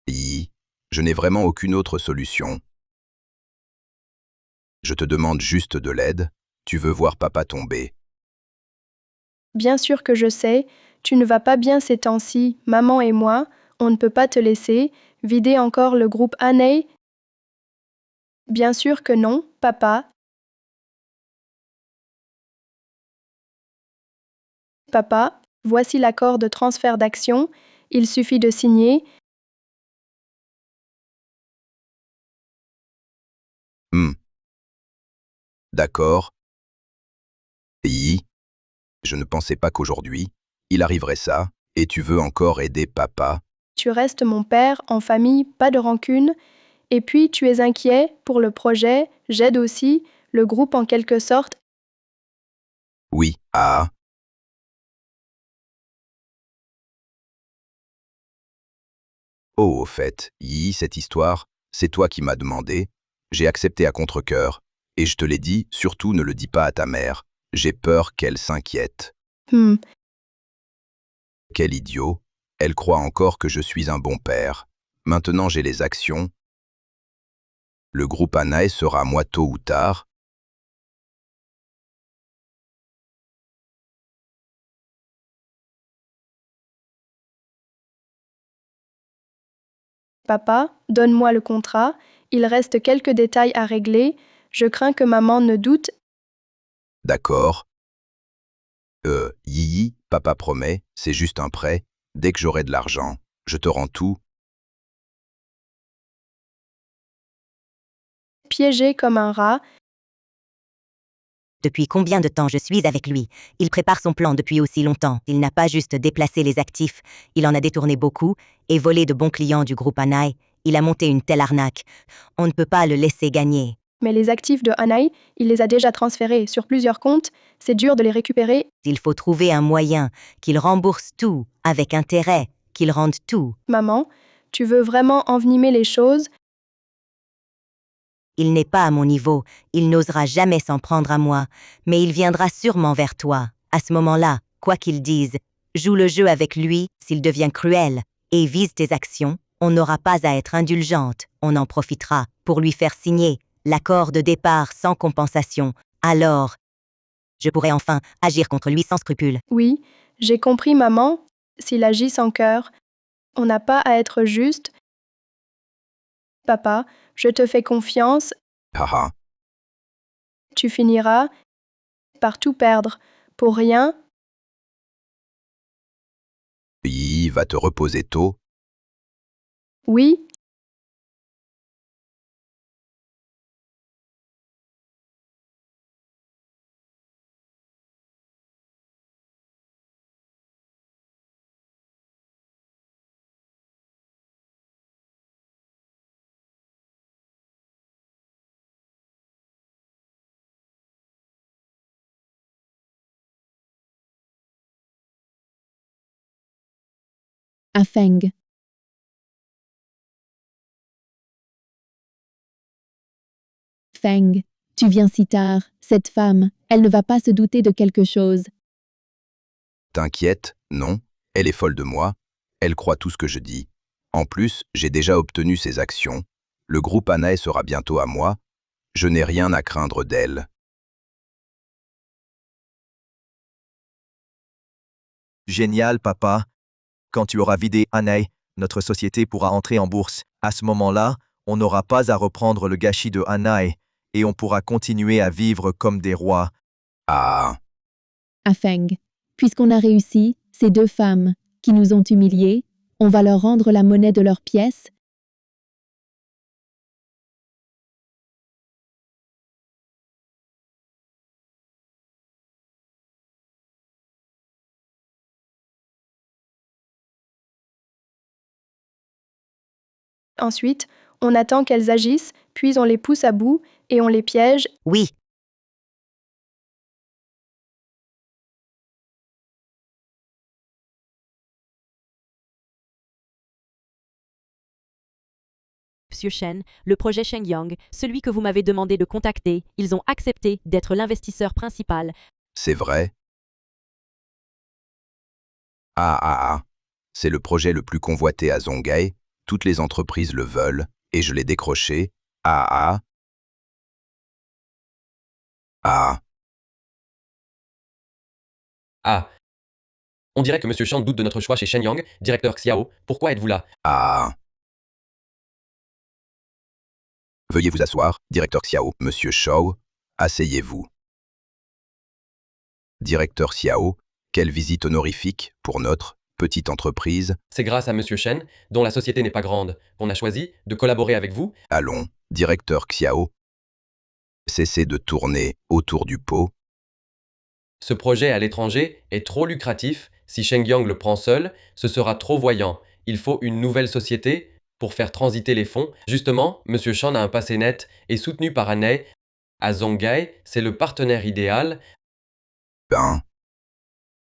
Yi, je n'ai vraiment aucune autre solution. Je te demande juste de l'aide. Tu veux voir papa tomber. Bien sûr que je sais, tu ne vas pas bien ces temps-ci, maman et moi, on ne peut pas te laisser vider encore le groupe Anei. Bien sûr que non, papa. Papa, voici l'accord de transfert d'action, il suffit de signer. D'accord. Yi, je ne pensais pas qu'aujourd'hui, il arriverait ça, et tu veux encore aider papa. Tu restes mon père, en famille, pas de rancune. Et puis tu es inquiet pour le projet, j'aide aussi, le groupe en quelque sorte. Oui, ah. Oh, au fait, Yi, cette histoire, c'est toi qui m'as demandé. J'ai accepté à contre-cœur. Et je te l'ai dit, surtout ne le dis pas à ta mère. J'ai peur qu'elle s'inquiète. Hmm, Quel idiot. Elle croit encore que je suis un bon père. Maintenant j'ai les actions. Le groupe Anae sera à moi tôt ou tard. Papa, donne-moi le contrat, il reste quelques détails à régler, je crains que maman ne doute. D'accord. Yi, papa promet, c'est juste un prêt. Dès que j'aurai de l'argent, je te rends tout. Piégé comme un rat, Depuis combien de temps je suis avec lui? Il prépare son plan depuis aussi longtemps. Il n'a pas juste déplacé les actifs, il en a détourné beaucoup et volé de bons clients du groupe Anai. Il a monté une telle arnaque. On ne peut pas le laisser gagner. mais les actifs de Anai, il les a déjà transférés sur plusieurs comptes, c'est dur de les récupérer. Il faut trouver un moyen qu'il rembourse tout avec intérêt, qu'il rende tout. Maman, tu veux vraiment envenimer les choses? Il n'est pas à mon niveau, il n'osera jamais s'en prendre à moi, mais il viendra sûrement vers toi. À ce moment-là, quoi qu'il dise, joue le jeu avec lui s'il devient cruel et vise tes actions. On n'aura pas à être indulgente, on en profitera pour lui faire signer l'accord de départ sans compensation. Alors, je pourrai enfin agir contre lui sans scrupule. Oui, j'ai compris maman, s'il agit sans cœur, on n'a pas à être juste. Papa, je te fais confiance, Haha. tu finiras par tout perdre, pour rien. Yi va te reposer tôt. Oui, À Feng. Feng, tu viens si tard. Cette femme, elle ne va pas se douter de quelque chose. T'inquiète, non, elle est folle de moi. Elle croit tout ce que je dis. En plus, j'ai déjà obtenu ses actions. Le groupe Anae sera bientôt à moi. Je n'ai rien à craindre d'elle. Génial, papa. Quand tu auras vidé Anae, notre société pourra entrer en bourse. À ce moment-là, on n'aura pas à reprendre le gâchis de Anae et on pourra continuer à vivre comme des rois. Ah. À Feng. Puisqu'on a réussi, ces deux femmes qui nous ont humiliés, on va leur rendre la monnaie de leurs pièces Ensuite, on attend qu'elles agissent, puis on les pousse à bout et on les piège. Oui. Monsieur Chen, le projet Shengyang, celui que vous m'avez demandé de contacter, ils ont accepté d'être l'investisseur principal. C'est vrai? Ah. C'est le projet le plus convoité à Zhonghe, toutes les entreprises le veulent, et je l'ai décroché. Ah. Ah, on dirait que Monsieur Chan doute de notre choix chez Shenyang. Directeur Xiao, pourquoi êtes-vous là? Ah. Veuillez vous asseoir, directeur Xiao. Monsieur Shao, asseyez-vous. Directeur Xiao, quelle visite honorifique pour notre petite entreprise. C'est grâce à Monsieur Chen, dont la société n'est pas grande, qu'on a choisi de collaborer avec vous. Allons, directeur Xiao. Cessez de tourner autour du pot. Ce projet à l'étranger est trop lucratif. Si Shengyang le prend seul, ce sera trop voyant. Il faut une nouvelle société pour faire transiter les fonds. Justement, Monsieur Chan a un passé net et soutenu par Anei. À Zhonghe, c'est le partenaire idéal. Ben.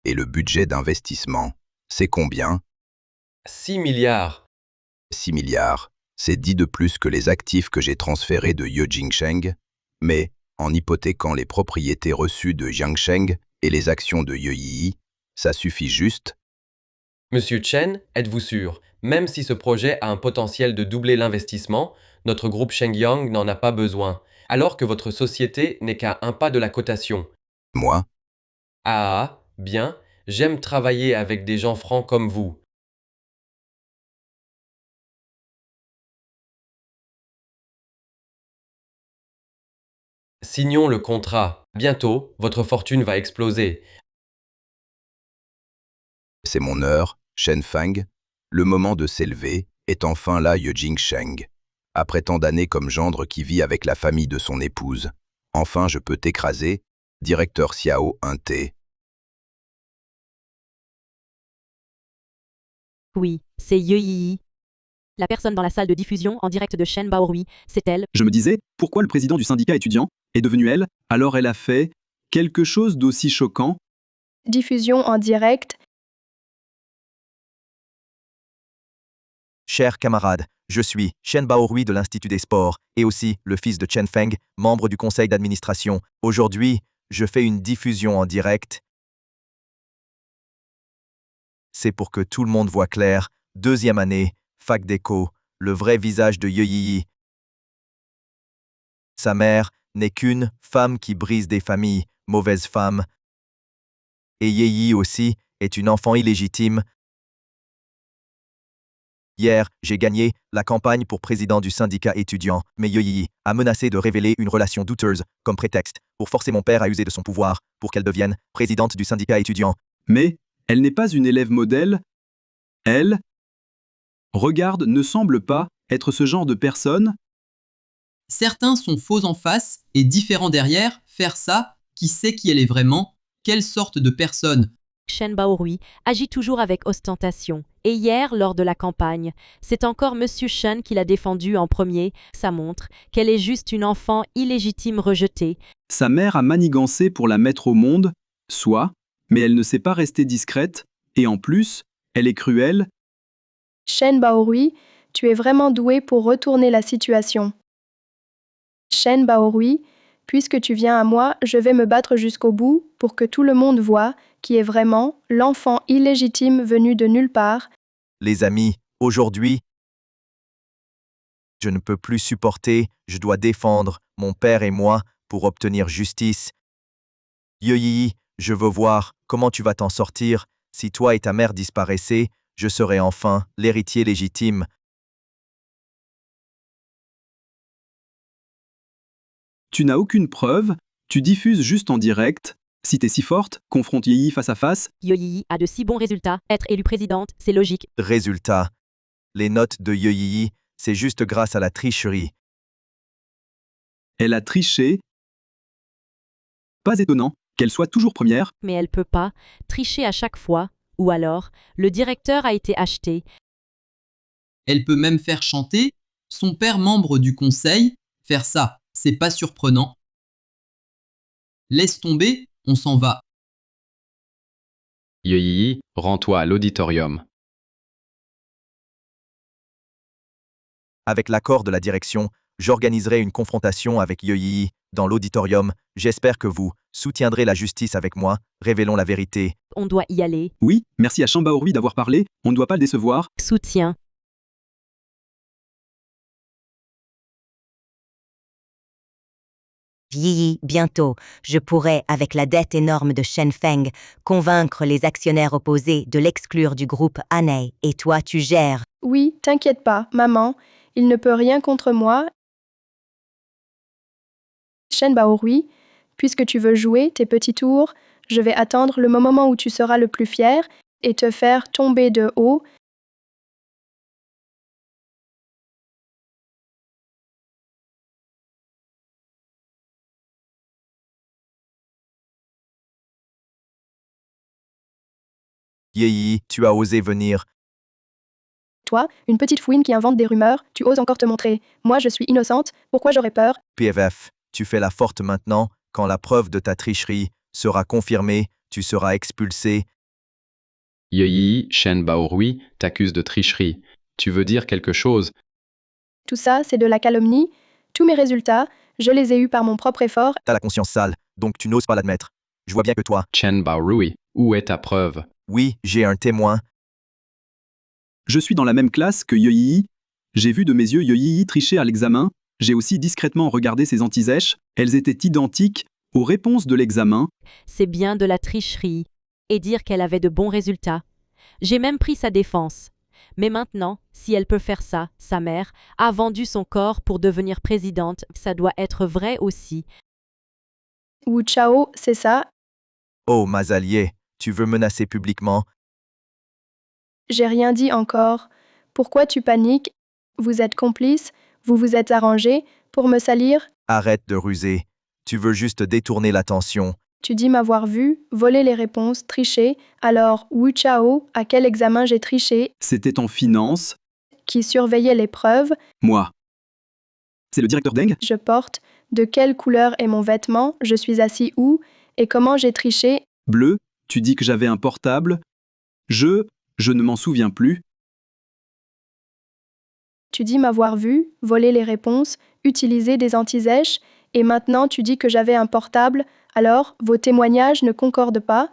Et le budget d'investissement, c'est combien? 6 milliards. 6 milliards. C'est 10 de plus que les actifs que j'ai transférés de Ye Jingsheng, mais en hypothéquant les propriétés reçues de Jiangsheng et les actions de Ye Yi, ça suffit juste. Monsieur Chen, êtes-vous sûr? Même si ce projet a un potentiel de doubler l'investissement, notre groupe Shengyang n'en a pas besoin, alors que votre société n'est qu'à un pas de la cotation. Moi? Ah, bien, j'aime travailler avec des gens francs comme vous. Signons le contrat. Bientôt, votre fortune va exploser. C'est mon heure, Shen Fang. Le moment de s'élever est enfin là Ye Jingsheng. Après tant d'années comme gendre qui vit avec la famille de son épouse. Enfin je peux t'écraser, directeur Xiao 1T. Oui, c'est Ye Yi. La personne dans la salle de diffusion en direct de Shen Baorui, c'est elle. Je me disais, pourquoi le président du syndicat étudiant est devenu elle? Alors elle a fait quelque chose d'aussi choquant. Diffusion en direct. Chers camarades, je suis Shen Baorui de l'Institut des Sports et aussi le fils de Chen Feng, membre du conseil d'administration. Aujourd'hui, je fais une diffusion en direct. C'est pour que tout le monde voit clair. Deuxième année, fac d'éco, le vrai visage de Ye Yi. Sa mère n'est qu'une femme qui brise des familles, mauvaise femme. Et Ye Yi aussi est une enfant illégitime. Hier, j'ai gagné la campagne pour président du syndicat étudiant, mais Ye Yi a menacé de révéler une relation douteuse comme prétexte pour forcer mon père à user de son pouvoir pour qu'elle devienne présidente du syndicat étudiant. Mais elle n'est pas une élève modèle. Elle, regarde, ne semble pas être ce genre de personne. Certains sont faux en face et différents derrière. Faire ça, qui sait qui elle est vraiment? Quelle sorte de personne? Shen Baorui agit toujours avec ostentation. Et hier, lors de la campagne, c'est encore Monsieur Chen qui l'a défendue en premier. Ça montre qu'elle est juste une enfant illégitime rejetée. Sa mère a manigancé pour la mettre au monde, soit, mais elle ne sait pas rester discrète, et en plus, elle est cruelle. Shen Baorui, tu es vraiment doué pour retourner la situation. Shen Baorui, puisque tu viens à moi, je vais me battre jusqu'au bout pour que tout le monde voie qui est vraiment l'enfant illégitime venu de nulle part. Les amis, aujourd'hui, je ne peux plus supporter, je dois défendre mon père et moi pour obtenir justice. Ye Yi, je veux voir comment tu vas t'en sortir. Si toi et ta mère disparaissez, je serai enfin l'héritier légitime. Tu n'as aucune preuve, tu diffuses juste en direct. Si t'es si forte, confronte Ye Yi face à face. Ye Yi a de si bons résultats. Être élue présidente, c'est logique. Résultat. Les notes de Ye Yi, c'est juste grâce à la tricherie. Elle a triché. Pas étonnant qu'elle soit toujours première. Mais elle peut pas tricher à chaque fois. Ou alors, le directeur a été acheté. Elle peut même faire chanter Son père membre du conseil, faire ça, c'est pas surprenant. Laisse tomber, on s'en va. Yeyi, rends-toi à l'auditorium. Avec l'accord de la direction, j'organiserai une confrontation avec Yeyi dans l'auditorium. J'espère que vous soutiendrez la justice avec moi. Révélons la vérité. On doit y aller. Oui, merci à Shambaori d'avoir parlé, on ne doit pas le décevoir. Soutien. Yi, bientôt, je pourrai, avec la dette énorme de Shen Feng, convaincre les actionnaires opposés de l'exclure du groupe Anei, et toi tu gères. Oui, t'inquiète pas, maman, il ne peut rien contre moi. Shen Baorui, puisque tu veux jouer tes petits tours, je vais attendre le moment où tu seras le plus fier et te faire tomber de haut. Yeyi, tu as osé venir. Toi, une petite fouine qui invente des rumeurs, tu oses encore te montrer. Moi, je suis innocente, pourquoi j'aurais peur? PFF, tu fais la forte maintenant. Quand la preuve de ta tricherie sera confirmée, tu seras expulsé. Yeyi, Shen Baorui, t'accuse de tricherie. Tu veux dire quelque chose? Tout ça, c'est de la calomnie. Tous mes résultats, je les ai eus par mon propre effort. T'as la conscience sale, donc tu n'oses pas l'admettre. Je vois bien que toi. Chen Baorui, où est ta preuve? Oui, j'ai un témoin. Je suis dans la même classe que Yeyi. J'ai vu de mes yeux Yeyi tricher à l'examen. J'ai aussi discrètement regardé ses antisèches. Elles étaient identiques aux réponses de l'examen. C'est bien de la tricherie. Et dire qu'elle avait de bons résultats. J'ai même pris sa défense. Mais maintenant, si elle peut faire ça, sa mère a vendu son corps pour devenir présidente, ça doit être vrai aussi. Wu Chao, c'est ça. Oh, Mazalier, tu veux menacer publiquement? J'ai rien dit encore. Pourquoi tu paniques? Vous êtes complice? Vous vous êtes arrangé pour me salir? Arrête de ruser. Tu veux juste détourner l'attention. Tu dis m'avoir vu, voler les réponses, tricher. Alors, Wu Chao, à quel examen j'ai triché? C'était en finance. Qui surveillait les preuves? Moi. C'est le directeur Deng? Je porte. De quelle couleur est mon vêtement? Je suis assis où? Et comment j'ai triché? Bleu, tu dis que j'avais un portable. Je ne m'en souviens plus. Tu dis m'avoir vu, voler les réponses, utiliser des antisèches, et maintenant tu dis que j'avais un portable. Alors, vos témoignages ne concordent pas?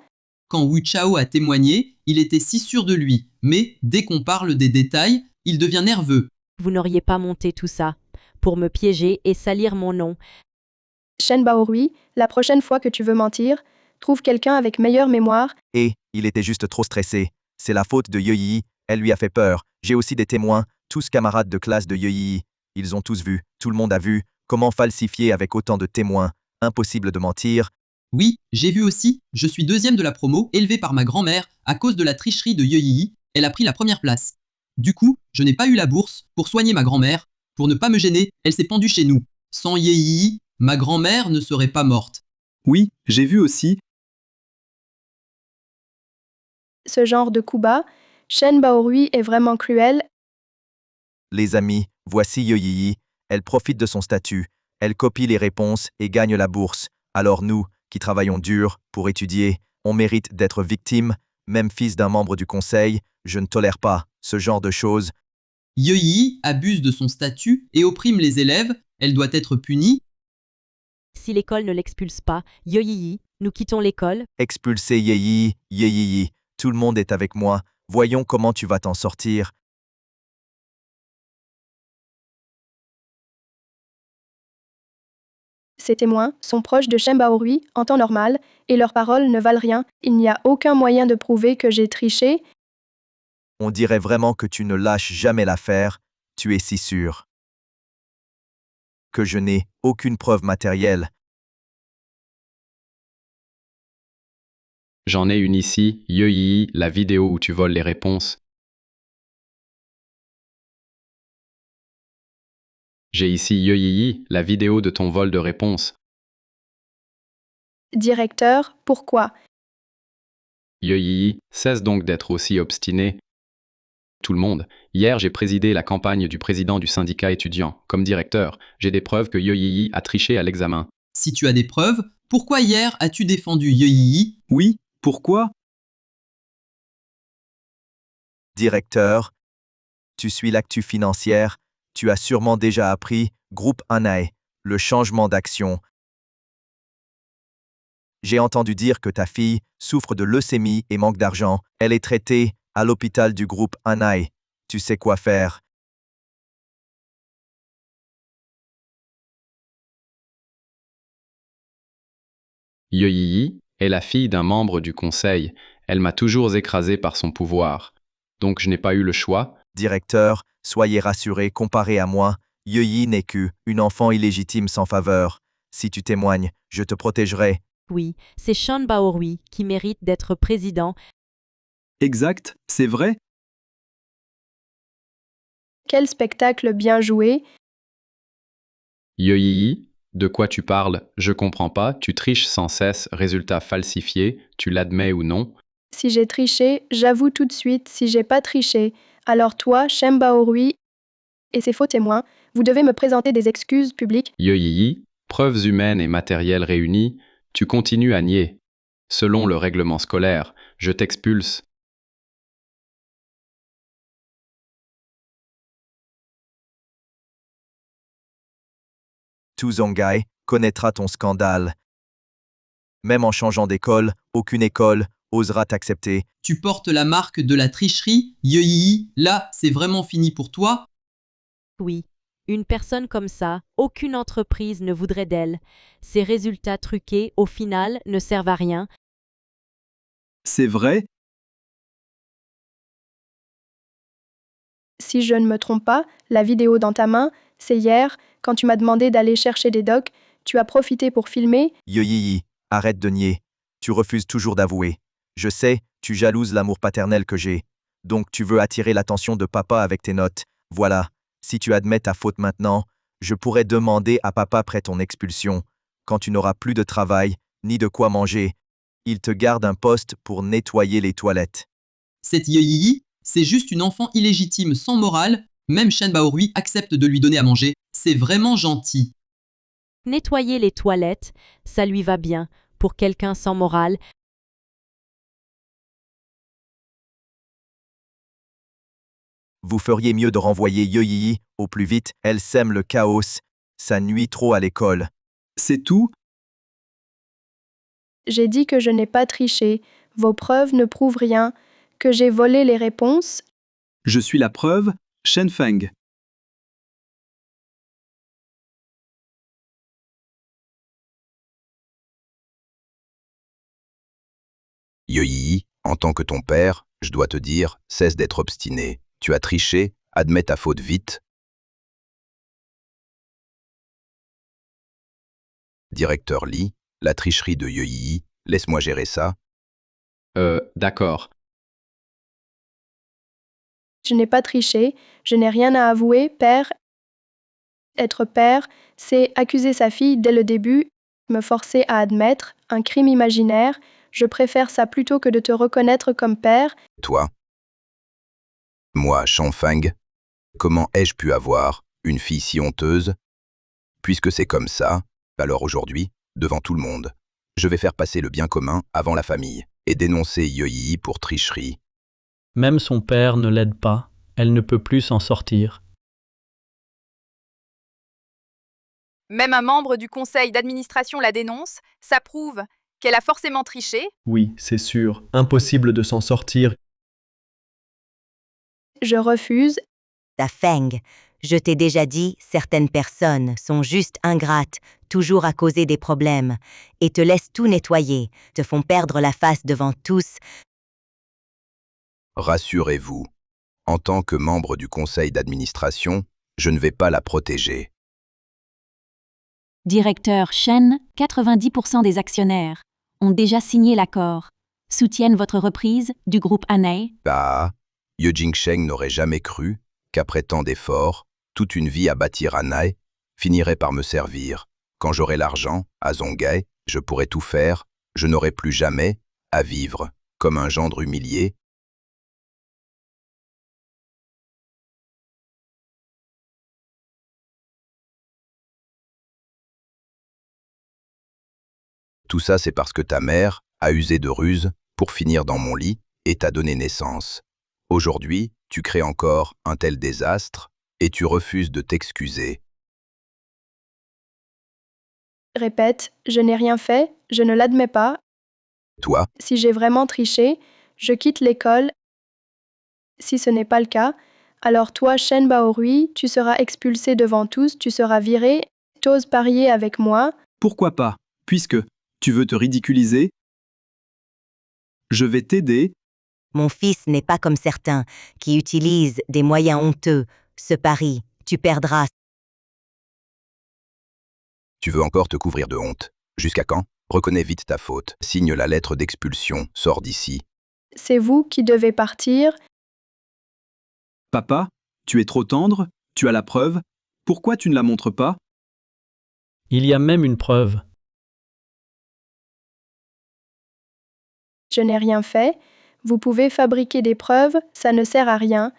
Quand Wu Chao a témoigné, il était si sûr de lui, mais dès qu'on parle des détails, il devient nerveux. Vous n'auriez pas monté tout ça pour me piéger et salir mon nom. Shen Baorui, la prochaine fois que tu veux mentir, trouve quelqu'un avec meilleure mémoire. Et, il était juste trop stressé. C'est la faute de Yeyi, elle lui a fait peur. J'ai aussi des témoins, tous camarades de classe de Yeyi. Ils ont tous vu, tout le monde a vu, comment falsifier avec autant de témoins. Impossible de mentir. Oui, j'ai vu aussi, je suis deuxième de la promo, élevé par ma grand-mère, à cause de la tricherie de Yeyi, elle a pris la première place. Du coup, je n'ai pas eu la bourse pour soigner ma grand-mère. Pour ne pas me gêner, elle s'est pendue chez nous. Sans Yeyi, ma grand-mère ne serait pas morte. Oui, j'ai vu aussi. Ce genre de coup bas, Shen Baorui est vraiment cruel. Les amis, voici Yeyi, elle profite de son statut. Elle copie les réponses et gagne la bourse. Alors nous, qui travaillons dur pour étudier, on mérite d'être victime. Même fils d'un membre du conseil, je ne tolère pas ce genre de choses. Yeyi abuse de son statut et opprime les élèves, elle doit être punie. Si l'école ne l'expulse pas, Yeyi, nous quittons l'école. Expulser Yeyi, Yeyi, tout le monde est avec moi. Voyons comment tu vas t'en sortir. Ces témoins sont proches de Shen Baorui en temps normal, et leurs paroles ne valent rien. Il n'y a aucun moyen de prouver que j'ai triché. On dirait vraiment que tu ne lâches jamais l'affaire. Tu es si sûr que je n'ai aucune preuve matérielle. J'en ai une ici, Yeyi, la vidéo où tu voles les réponses. J'ai ici Yeyi, la vidéo de ton vol de réponses. Directeur, pourquoi? Yeyi, cesse donc d'être aussi obstiné. tout le monde. Hier, j'ai présidé la campagne du président du syndicat étudiant. Comme directeur, j'ai des preuves que Yoyiyi a triché à l'examen. Si tu as des preuves, pourquoi hier as-tu défendu Yoyiyi? Oui, pourquoi? Directeur, tu suis l'actu financière, tu as sûrement déjà appris, groupe Anae, le changement d'action. J'ai entendu dire que ta fille souffre de leucémie et manque d'argent. Elle est traitée à l'hôpital du groupe Anae. Tu sais quoi faire. Yoyiyi est la fille d'un membre du conseil. Elle m'a toujours écrasé par son pouvoir. Donc je n'ai pas eu le choix. Directeur, soyez rassuré, comparé à moi, Yoyi n'est qu'une enfant illégitime sans faveur. Si tu témoignes, je te protégerai. Oui, c'est Sean Baorui qui mérite d'être président. Exact, c'est vrai? Quel spectacle bien joué! Yoyiyi, de quoi tu parles? Je comprends pas, tu triches sans cesse, résultats falsifiés, tu l'admets ou non? Si j'ai triché, j'avoue tout de suite. Si j'ai pas triché, alors toi, Shem Baorui, et ses faux témoins, vous devez me présenter des excuses publiques. Yoyiyi, preuves humaines et matérielles réunies, tu continues à nier. Selon le règlement scolaire, je t'expulse. Tuzongai connaîtra ton scandale. Même en changeant d'école, aucune école osera t'accepter. Tu portes la marque de la tricherie, Yoyiyi, là, c'est vraiment fini pour toi. Oui, une personne comme ça, aucune entreprise ne voudrait d'elle. Ses résultats truqués, au final, ne servent à rien. C'est vrai? Si je ne me trompe pas, la vidéo dans ta main, c'est hier, quand tu m'as demandé d'aller chercher des docs, tu as profité pour filmer. Yoyiyi, arrête de nier. Tu refuses toujours d'avouer. Je sais, tu jalouses l'amour paternel que j'ai. Donc tu veux attirer l'attention de papa avec tes notes. Voilà, si tu admets ta faute maintenant, je pourrais demander à papa après ton expulsion. Quand tu n'auras plus de travail, ni de quoi manger, il te garde un poste pour nettoyer les toilettes. Cette Yoyiyi, c'est juste une enfant illégitime sans morale, même Shen Baorui accepte de lui donner à manger. C'est vraiment gentil. Nettoyer les toilettes, ça lui va bien, pour quelqu'un sans morale. Vous feriez mieux de renvoyer Yoyiyi au plus vite, elle sème le chaos. Ça nuit trop à l'école. C'est tout? J'ai dit que je n'ai pas triché. Vos preuves ne prouvent rien. Que j'ai volé les réponses. Je suis la preuve, Shen Feng. Yoyiyi, en tant que ton père, je dois te dire, cesse d'être obstiné. Tu as triché, admets ta faute vite. Directeur Lee, la tricherie de Yoyiyi, laisse-moi gérer ça. D'accord. Je n'ai pas triché. Je n'ai rien à avouer, père. Être père, c'est accuser sa fille dès le début, me forcer à admettre un crime imaginaire. Je préfère ça plutôt que de te reconnaître comme père. Toi? Moi, Shanfang, comment ai-je pu avoir une fille si honteuse? Puisque c'est comme ça, alors aujourd'hui, devant tout le monde, je vais faire passer le bien commun avant la famille et dénoncer Yoyiyi pour tricherie. Même son père ne l'aide pas, elle ne peut plus s'en sortir. Même un membre du conseil d'administration la dénonce, ça prouve qu'elle a forcément triché. Oui, c'est sûr, impossible de s'en sortir. Je refuse. Ta Feng, je t'ai déjà dit, certaines personnes sont juste ingrates, toujours à causer des problèmes, et te laissent tout nettoyer, te font perdre la face devant tous. Rassurez-vous, en tant que membre du conseil d'administration, je ne vais pas la protéger. Directeur Shen, 90% des actionnaires ont déjà signé l'accord. Soutiennent votre reprise du groupe Anae. Bah, Ye Jingsheng n'aurait jamais cru qu'après tant d'efforts, toute une vie à bâtir Anae finirait par me servir. Quand j'aurai l'argent, à Zongai, je pourrai tout faire, je n'aurai plus jamais à vivre comme un gendre humilié Tout ça, c'est parce que ta mère a usé de ruse pour finir dans mon lit et t'a donné naissance. Aujourd'hui, tu crées encore un tel désastre et tu refuses de t'excuser. Répète, je n'ai rien fait, je ne l'admets pas. Toi, Si j'ai vraiment triché, je quitte l'école. Si ce n'est pas le cas, alors toi, Shen Baorui, tu seras expulsé devant tous, tu seras viré. T'oses parier avec moi? Pourquoi pas? Puisque tu veux te ridiculiser, je vais t'aider. Mon fils n'est pas comme certains qui utilisent des moyens honteux. Ce pari, tu perdras. tu veux encore te couvrir de honte. Jusqu'à quand? Reconnais vite ta faute. Signe la lettre d'expulsion. Sors d'ici. C'est vous qui devez partir. Papa, tu es trop tendre, tu as la preuve. Pourquoi tu ne la montres pas? Il y a même une preuve. Je n'ai rien fait. Vous pouvez fabriquer des preuves, ça ne sert à rien.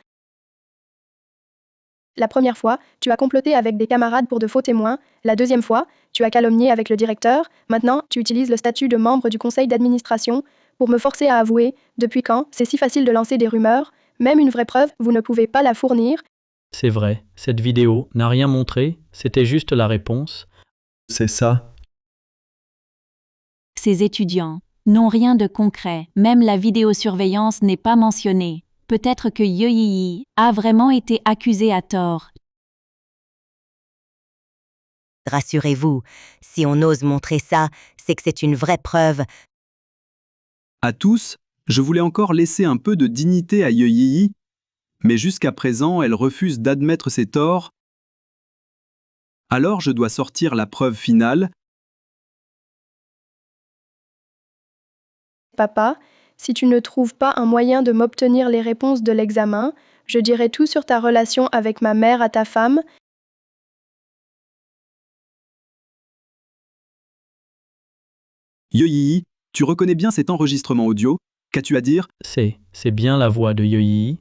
La première fois, tu as comploté avec des camarades pour de faux témoins. La deuxième fois, tu as calomnié avec le directeur. Maintenant, tu utilises le statut de membre du conseil d'administration pour me forcer à avouer. Depuis quand? C'est si facile de lancer des rumeurs. Même une vraie preuve, vous ne pouvez pas la fournir. C'est vrai, cette vidéo n'a rien montré, c'était juste la réponse. C'est ça. Ces étudiants n'ont rien de concret, même la vidéosurveillance n'est pas mentionnée. Peut-être que Yeoyi a vraiment été accusé à tort. Rassurez-vous, si on ose montrer ça, c'est que c'est une vraie preuve. À tous, je voulais encore laisser un peu de dignité à Yeoyi, mais jusqu'à présent, elle refuse d'admettre ses torts. Alors je dois sortir la preuve finale. Papa, si tu ne trouves pas un moyen de m'obtenir les réponses de l'examen, je dirai tout sur ta relation avec ma mère à ta femme. Yeoyi, tu reconnais bien cet enregistrement audio? Qu'as-tu à dire? C'est bien la voix de Yeoyi.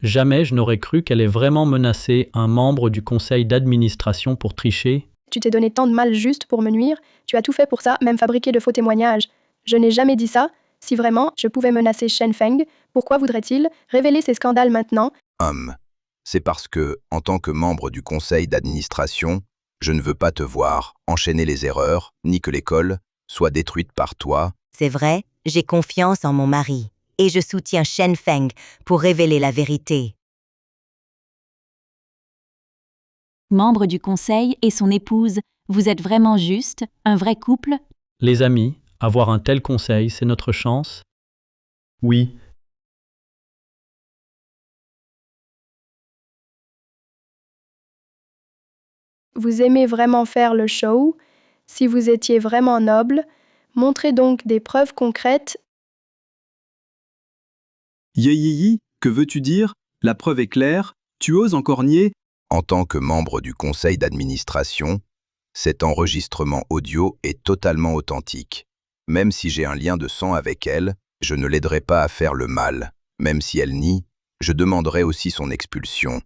Jamais je n'aurais cru qu'elle ait vraiment menacé un membre du conseil d'administration pour tricher. Tu t'es donné tant de mal juste pour me nuire, tu as tout fait pour ça, même fabriquer de faux témoignages. Je n'ai jamais dit ça. Si vraiment je pouvais menacer Shen Feng, pourquoi voudrait-il révéler ces scandales maintenant? C'est parce que, en tant que membre du conseil d'administration, je ne veux pas te voir enchaîner les erreurs, ni que l'école soit détruite par toi. C'est vrai, j'ai confiance en mon mari. Et je soutiens Shen Feng pour révéler la vérité. Membre du conseil et son épouse, vous êtes vraiment juste, un vrai couple? Les amis, avoir un tel conseil, c'est notre chance. Oui. Vous aimez vraiment faire le show? Si vous étiez vraiment noble, montrez donc des preuves concrètes. Yeoyi, que veux-tu dire? La preuve est claire, tu oses encore nier? En tant que membre du conseil d'administration, cet enregistrement audio est totalement authentique. Même si j'ai un lien de sang avec elle, je ne l'aiderai pas à faire le mal. Même si elle nie, je demanderai aussi son expulsion.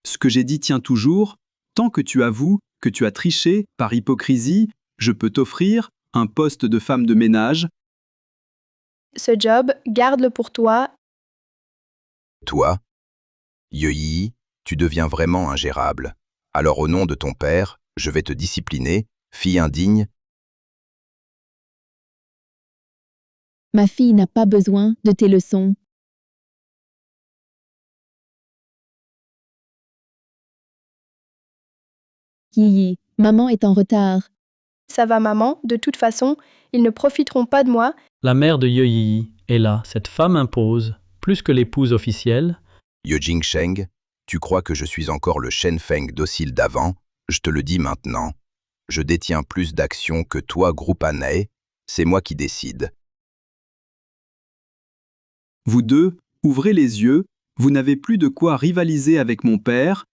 Ce que j'ai dit tient toujours. Tant que tu avoues que tu as triché par hypocrisie, je peux t'offrir un poste de femme de ménage. Ce job, garde-le pour toi. Toi, Yeoyi, tu deviens vraiment ingérable. Alors au nom de ton père, je vais te discipliner, fille indigne. Ma fille n'a pas besoin de tes leçons. Yi, maman est en retard. Ça va maman, de toute façon, ils ne profiteront pas de moi. La mère de Yeoyi est là, cette femme impose, plus que l'épouse officielle. Ye Jingsheng, tu crois que je suis encore le Shen Feng docile d'avant? Je te le dis maintenant. Je détiens plus d'actions que toi, groupe Anae. C'est moi qui décide. Vous deux, ouvrez les yeux, vous n'avez plus de quoi rivaliser avec mon père.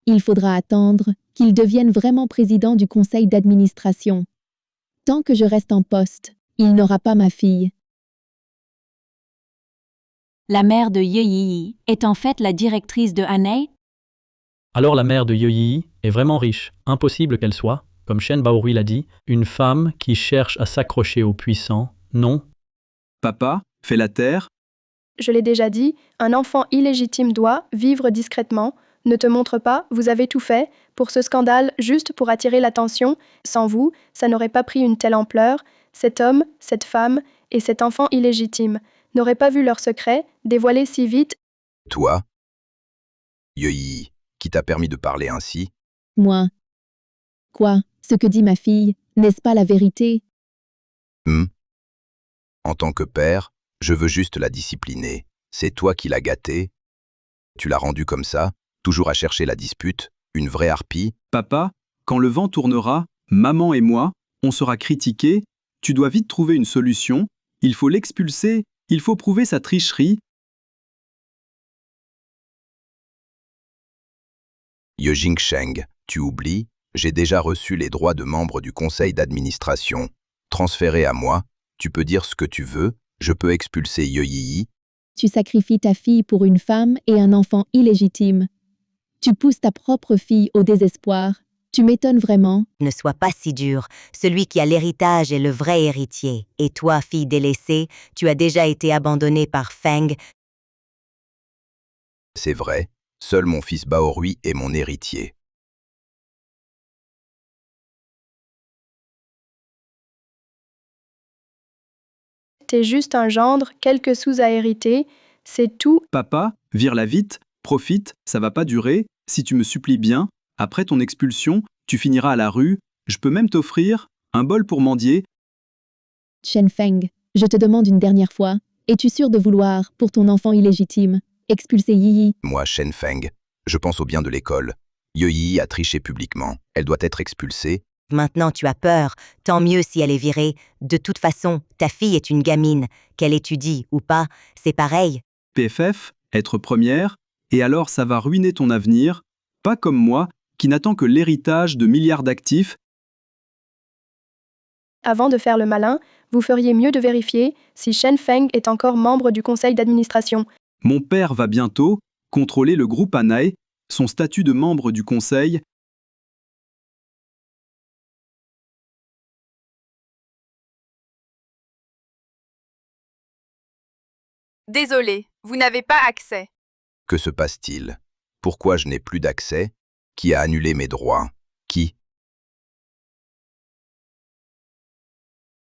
Il faudra attendre qu'il devienne vraiment président du conseil d'administration. Tant que je reste en poste, il n'aura pas ma fille. La mère de Yeoyi est en fait la directrice de Anae? Alors la mère de Yeoyi est vraiment riche. Impossible qu'elle soit, comme Shen Baorui l'a dit, une femme qui cherche à s'accrocher aux puissants. Non. Papa, fais la terre. Je l'ai déjà dit, un enfant illégitime doit vivre discrètement. Ne te montre pas, vous avez tout fait pour ce scandale juste pour attirer l'attention. Sans vous, ça n'aurait pas pris une telle ampleur. Cet homme, cette femme et cet enfant illégitime n'auraient pas vu leur secret dévoilé si vite. Toi, Yeoyi, qui t'a permis de parler ainsi? Moi. Quoi? Ce que dit ma fille, n'est-ce pas la vérité? En tant que père, je veux juste la discipliner. C'est toi qui l'as gâtée. Tu l'as rendue comme ça, toujours à chercher la dispute, une vraie harpie. Papa, quand le vent tournera, maman et moi, on sera critiqués. Tu dois vite trouver une solution. Il faut l'expulser. Il faut prouver sa tricherie. Ye Jingsheng, tu oublies, j'ai déjà reçu les droits de membre du conseil d'administration. Transférés à moi, tu peux dire ce que tu veux, je peux expulser Yeoyi. Tu sacrifies ta fille pour une femme et un enfant illégitime. Tu pousses ta propre fille au désespoir. Tu m'étonnes vraiment. Ne sois pas si dur. Celui qui a l'héritage est le vrai héritier. Et toi, fille délaissée, tu as déjà été abandonnée par Feng. C'est vrai, seul mon fils Baorui est mon héritier. T'es juste un gendre, quelques sous à hériter, c'est tout. Papa, vire-la vite, profite, ça va pas durer. Si tu me supplies bien, après ton expulsion, tu finiras à la rue. Je peux même t'offrir un bol pour mendier. Shen Feng, je te demande une dernière fois, es-tu sûr de vouloir, pour ton enfant illégitime, expulser Yi? Moi, Shen Feng, je pense au bien de l'école. Yeoyi a triché publiquement. Elle doit être expulsée. Maintenant tu as peur, tant mieux si elle est virée. De toute façon, ta fille est une gamine. Qu'elle étudie ou pas, c'est pareil. PFF, être première, et alors ça va ruiner ton avenir. Pas comme moi, qui n'attend que l'héritage de milliards d'actifs. Avant de faire le malin, vous feriez mieux de vérifier si Shen Feng est encore membre du conseil d'administration. Mon père va bientôt contrôler le groupe Anae, son statut de membre du conseil. Désolé, vous n'avez pas accès. Que se passe-t-il? Pourquoi je n'ai plus d'accès? Qui a annulé mes droits? Qui?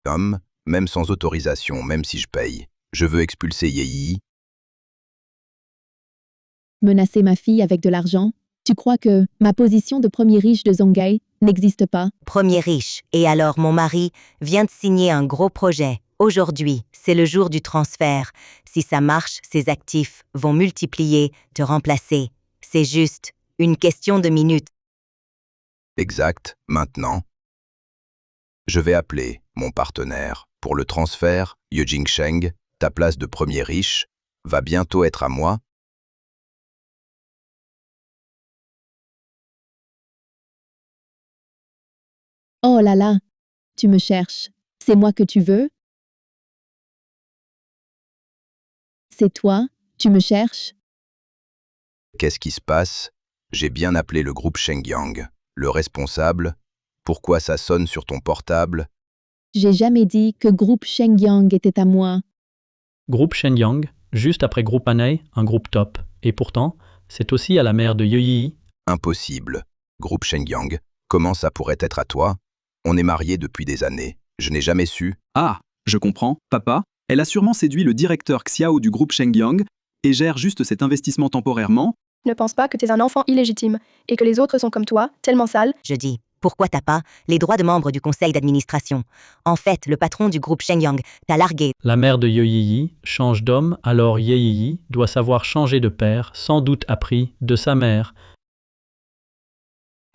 Homme, même sans autorisation, même si je paye. Je veux expulser Yeoyi. Menacer ma fille avec de l'argent? Tu crois que ma position de premier riche de Zhonggai n'existe pas? Premier riche. Et alors mon mari vient de signer un gros projet. Aujourd'hui, c'est le jour du transfert. Si ça marche, ses actifs vont multiplier, te remplacer. C'est juste une question de minutes. Exact, maintenant. Je vais appeler mon partenaire. Pour le transfert, Ye Jingsheng, ta place de premier riche, va bientôt être à moi. Oh là là! Tu me cherches. C'est moi que tu veux? C'est toi? Tu me cherches? Qu'est-ce qui se passe? J'ai bien appelé le groupe Shengyang. Le responsable? Pourquoi ça sonne sur ton portable? J'ai jamais dit que groupe Shengyang était à moi. Groupe Shenyang, juste après groupe Anae, un groupe top. Et pourtant, c'est aussi à la mère de Yeoyi. Impossible. Groupe Shengyang, comment ça pourrait être à toi? On est mariés depuis des années. Je n'ai jamais su. Ah, je comprends. Papa, elle a sûrement séduit le directeur Xiao du groupe Shengyang et gère juste cet investissement temporairement. Ne pense pas que t'es un enfant illégitime et que les autres sont comme toi, tellement sales. Je dis, pourquoi t'as pas les droits de membre du conseil d'administration? En fait, le patron du groupe Shenyang t'a largué. La mère de Yeoyi change d'homme, alors Yeoyi doit savoir changer de père, sans doute appris de sa mère.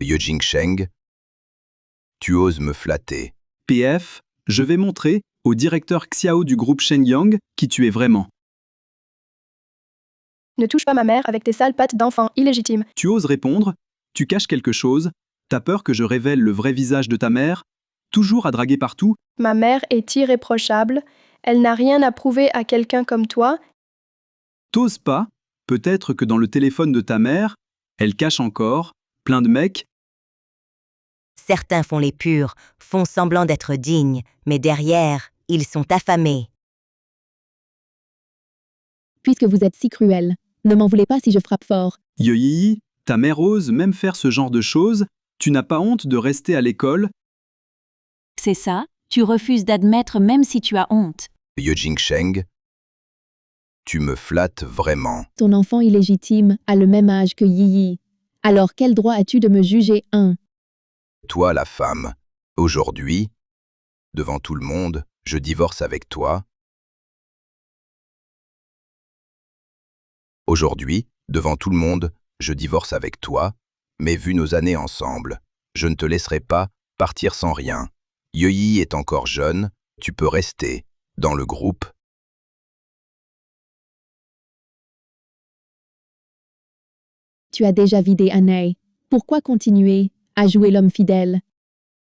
Ye Jingsheng, tu oses me flatter. PF, je vais montrer au directeur Xiao du groupe Shenyang qui tu es vraiment. Ne touche pas ma mère avec tes sales pattes d'enfant illégitime. Tu oses répondre? Tu caches quelque chose? T'as peur que je révèle le vrai visage de ta mère? Toujours à draguer partout? Ma mère est irréprochable. Elle n'a rien à prouver à quelqu'un comme toi. T'oses pas? Peut-être que dans le téléphone de ta mère, Elle cache encore, plein de mecs. Certains font les purs, font semblant d'être dignes, mais derrière, ils sont affamés. Puisque vous êtes si cruel, ne m'en voulez pas si je frappe fort. Yoyi, ta mère ose même faire ce genre de choses, tu n'as pas honte de rester à l'école? C'est ça, tu refuses d'admettre même si tu as honte. Ye Jingsheng, tu me flattes vraiment. Ton enfant illégitime a le même âge que Yi. Alors quel droit as-tu de me juger Toi la femme, aujourd'hui, devant tout le monde, je divorce avec toi. Aujourd'hui, devant tout le monde, je divorce avec toi, mais vu nos années ensemble, je ne te laisserai pas partir sans rien. Yoyi est encore jeune, tu peux rester dans le groupe. Tu as déjà vidé Anei. Pourquoi continuer à jouer l'homme fidèle?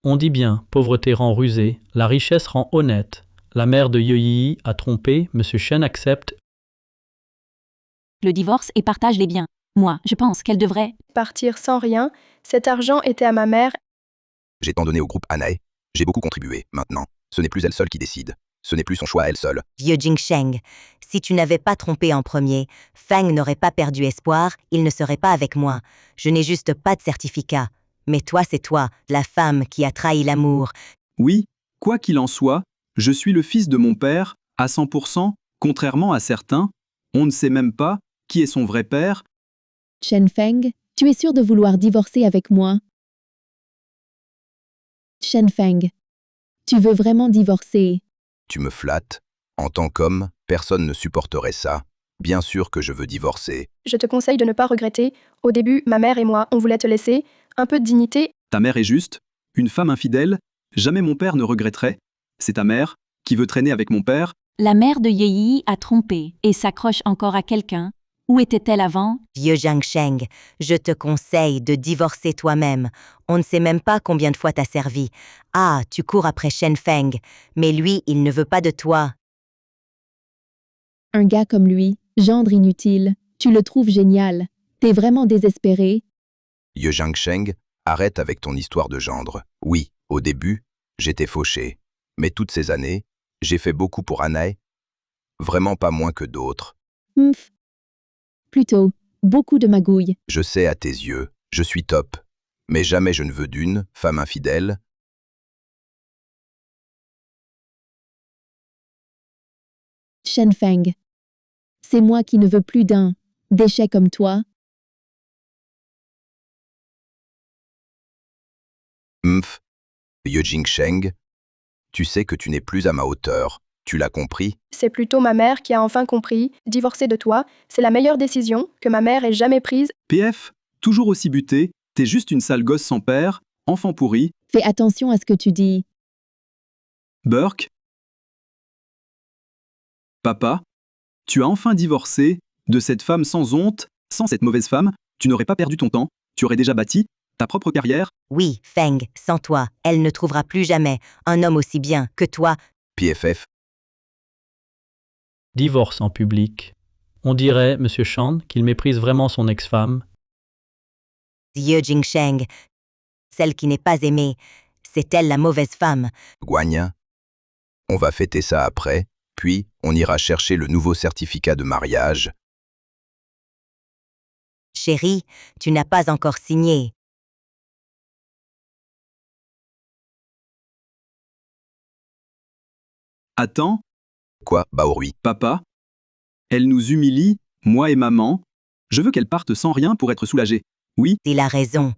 On dit bien, pauvreté rend rusé, la richesse rend honnête. La mère de Yoyi a trompé, Monsieur Shen accepte. Le divorce et partage les biens. Moi, je pense qu'elle devrait partir sans rien. Cet argent était à ma mère. J'ai tant donné au groupe Anae, j'ai beaucoup contribué. Maintenant, ce n'est plus elle seule qui décide. Ce n'est plus son choix à elle seule. Ye Jingsheng, si tu n'avais pas trompé en premier, Feng n'aurait pas perdu espoir, il ne serait pas avec moi. Je n'ai juste pas de certificat. Mais toi, c'est toi, la femme qui a trahi l'amour. Oui, quoi qu'il en soit, je suis le fils de mon père, à 100%, contrairement à certains. On ne sait même pas qui est son vrai père. Chen Feng, tu es sûr de vouloir divorcer avec moi? Chen Feng, tu veux vraiment divorcer? Tu me flattes. En tant qu'homme, personne ne supporterait ça. Bien sûr que je veux divorcer. Je te conseille de ne pas regretter. Au début, ma mère et moi, on voulait te laisser. Un peu de dignité. Ta mère est juste, une femme infidèle, jamais mon père ne regretterait. C'est ta mère, qui veut traîner avec mon père. La mère de Yi a trompé et s'accroche encore à quelqu'un. Où était-elle avant? Ye Jingsheng, je te conseille de divorcer toi-même. On ne sait même pas combien de fois t'as servi. Ah, tu cours après Shen Feng, mais lui, il ne veut pas de toi. Un gars comme lui, gendre inutile, tu le trouves génial. T'es vraiment désespéré? Ye Jingsheng, arrête avec ton histoire de gendre. Oui, au début, j'étais fauché. Mais toutes ces années, j'ai fait beaucoup pour Anae. Vraiment pas moins que d'autres. Plutôt, beaucoup de magouilles. Je sais à tes yeux, je suis top. Mais jamais je ne veux d'une femme infidèle. Shen Feng, c'est moi qui ne veux plus d'un déchet comme toi. Ye Jingsheng, tu sais que tu n'es plus à ma hauteur. Tu l'as compris? C'est plutôt ma mère qui a enfin compris. Divorcer de toi, c'est la meilleure décision que ma mère ait jamais prise. PF, toujours aussi buté, t'es juste une sale gosse sans père, enfant pourri. Fais attention à ce que tu dis. Burke. Papa, tu as enfin divorcé de cette femme sans honte. Sans cette mauvaise femme, tu n'aurais pas perdu ton temps, tu aurais déjà bâti ta propre carrière. Oui, Feng, sans toi, elle ne trouvera plus jamais un homme aussi bien que toi. PFF. Divorce en public. On dirait, Monsieur Shan, qu'il méprise vraiment son ex-femme. Ye Jingsheng, celle qui n'est pas aimée, c'est elle la mauvaise femme. Guanyin. On va fêter ça après, puis on ira chercher le nouveau certificat de mariage. Chérie, tu n'as pas encore signé. Attends. Quoi, Baorui? Papa? Elle nous humilie, moi et maman. Je veux qu'elle parte sans rien pour être soulagée. Oui? Il a raison.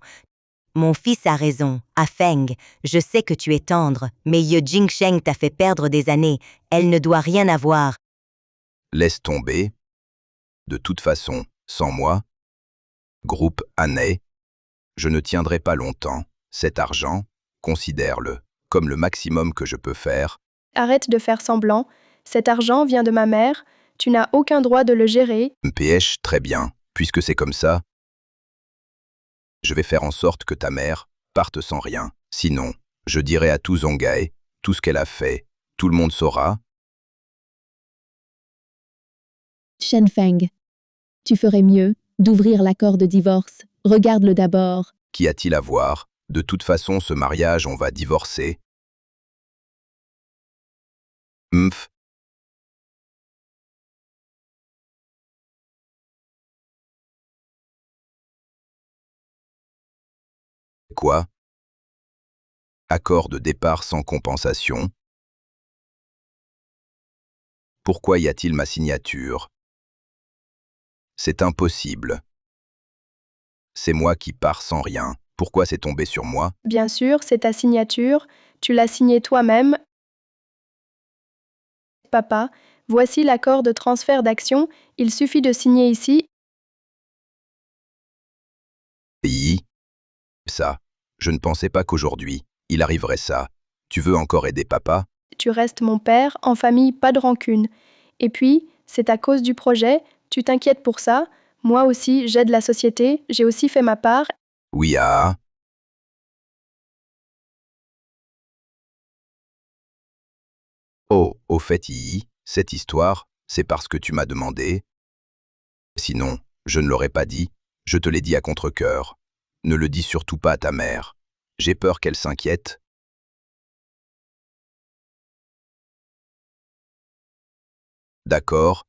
Mon fils a raison. Ah Feng, je sais que tu es tendre, mais Ye Jingsheng t'a fait perdre des années. Elle ne doit rien avoir. Laisse tomber. De toute façon, sans moi, groupe Anae, je ne tiendrai pas longtemps. Cet argent, considère-le comme le maximum que je peux faire. Arrête de faire semblant. Cet argent vient de ma mère. Tu n'as aucun droit de le gérer. PH, très bien. Puisque c'est comme ça, je vais faire en sorte que ta mère parte sans rien. Sinon, je dirai à tout Zongae tout ce qu'elle a fait. Tout le monde saura. Shen Feng, tu ferais mieux d'ouvrir l'accord de divorce Regarde-le d'abord. Qu'y a-t-il à voir? De toute façon, ce mariage, on va divorcer. Mph. Quoi? Accord de départ sans compensation? Pourquoi y a-t-il ma signature? C'est impossible. C'est moi qui pars sans rien. Pourquoi c'est tombé sur moi? Bien sûr, c'est ta signature. Tu l'as signée toi-même. Papa, voici l'accord de transfert d'action. Il suffit de signer ici. Ça. Je ne pensais pas qu'aujourd'hui, il arriverait ça. Tu veux encore aider papa? Tu restes mon père, en famille, pas de rancune. Et puis, c'est à cause du projet, tu t'inquiètes pour ça. Moi aussi, j'aide la société, j'ai aussi fait ma part. Oui, ah. Oh, au fait, cette histoire, c'est parce que tu m'as demandé. Sinon, je ne l'aurais pas dit, je te l'ai dit à contre-cœur. Ne le dis surtout pas à ta mère. J'ai peur qu'elle s'inquiète. D'accord.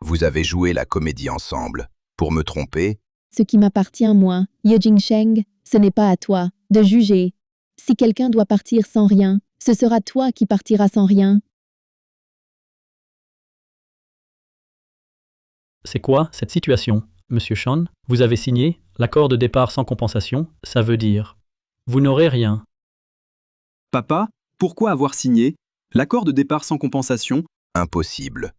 Vous avez joué la comédie ensemble. Pour me tromper? Ce qui m'appartient, moi, Ye Jingsheng, ce n'est pas à toi de juger. Si quelqu'un doit partir sans rien, ce sera toi qui partiras sans rien. C'est quoi cette situation, Monsieur Sean? Vous avez signé l'accord de départ sans compensation, ça veut dire vous n'aurez rien. Papa, pourquoi avoir signé l'accord de départ sans compensation? Impossible.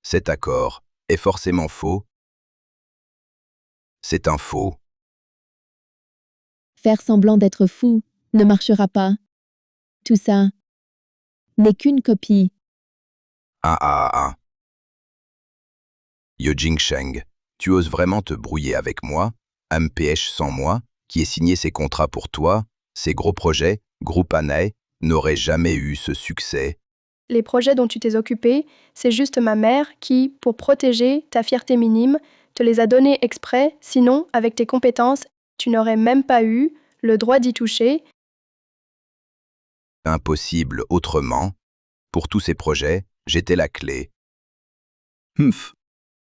Cet accord est forcément faux. C'est un faux. Faire semblant d'être fou ne marchera pas. Tout ça n'est qu'une copie. Ah. Ye Jingsheng, tu oses vraiment te brouiller avec moi, MPH sans moi, qui ai signé ces contrats pour toi, ces gros projets, Groupe Anay, n'auraient jamais eu ce succès. Les projets dont tu t'es occupé, c'est juste ma mère qui, pour protéger ta fierté minime, te les a donnés exprès, sinon, avec tes compétences, tu n'aurais même pas eu le droit d'y toucher. Impossible autrement. Pour tous ces projets, j'étais la clé. Humph.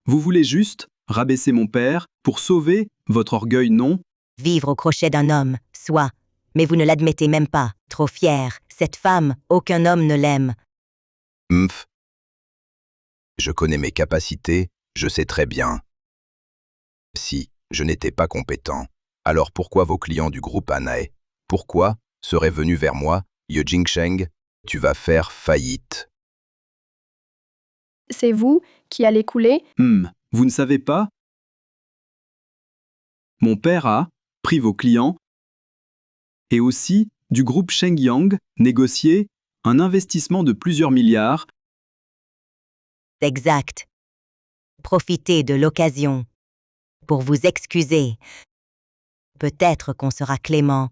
Vous voulez juste rabaisser mon père pour sauver votre orgueil, non? Vivre au crochet d'un homme, soit. Mais vous ne l'admettez même pas. Trop fière, cette femme, aucun homme ne l'aime. Mph. Je connais mes capacités, je sais très bien. Si je n'étais pas compétent, alors pourquoi vos clients du groupe Anay, pourquoi seraient venus vers moi, Ye Jingsheng? Tu vas faire faillite. C'est vous qui allez couler. Vous ne savez pas? Mon père a pris vos clients et aussi du groupe Shengyang négocié un investissement de plusieurs milliards. Exact. Profitez de l'occasion pour vous excuser. Peut-être qu'on sera clément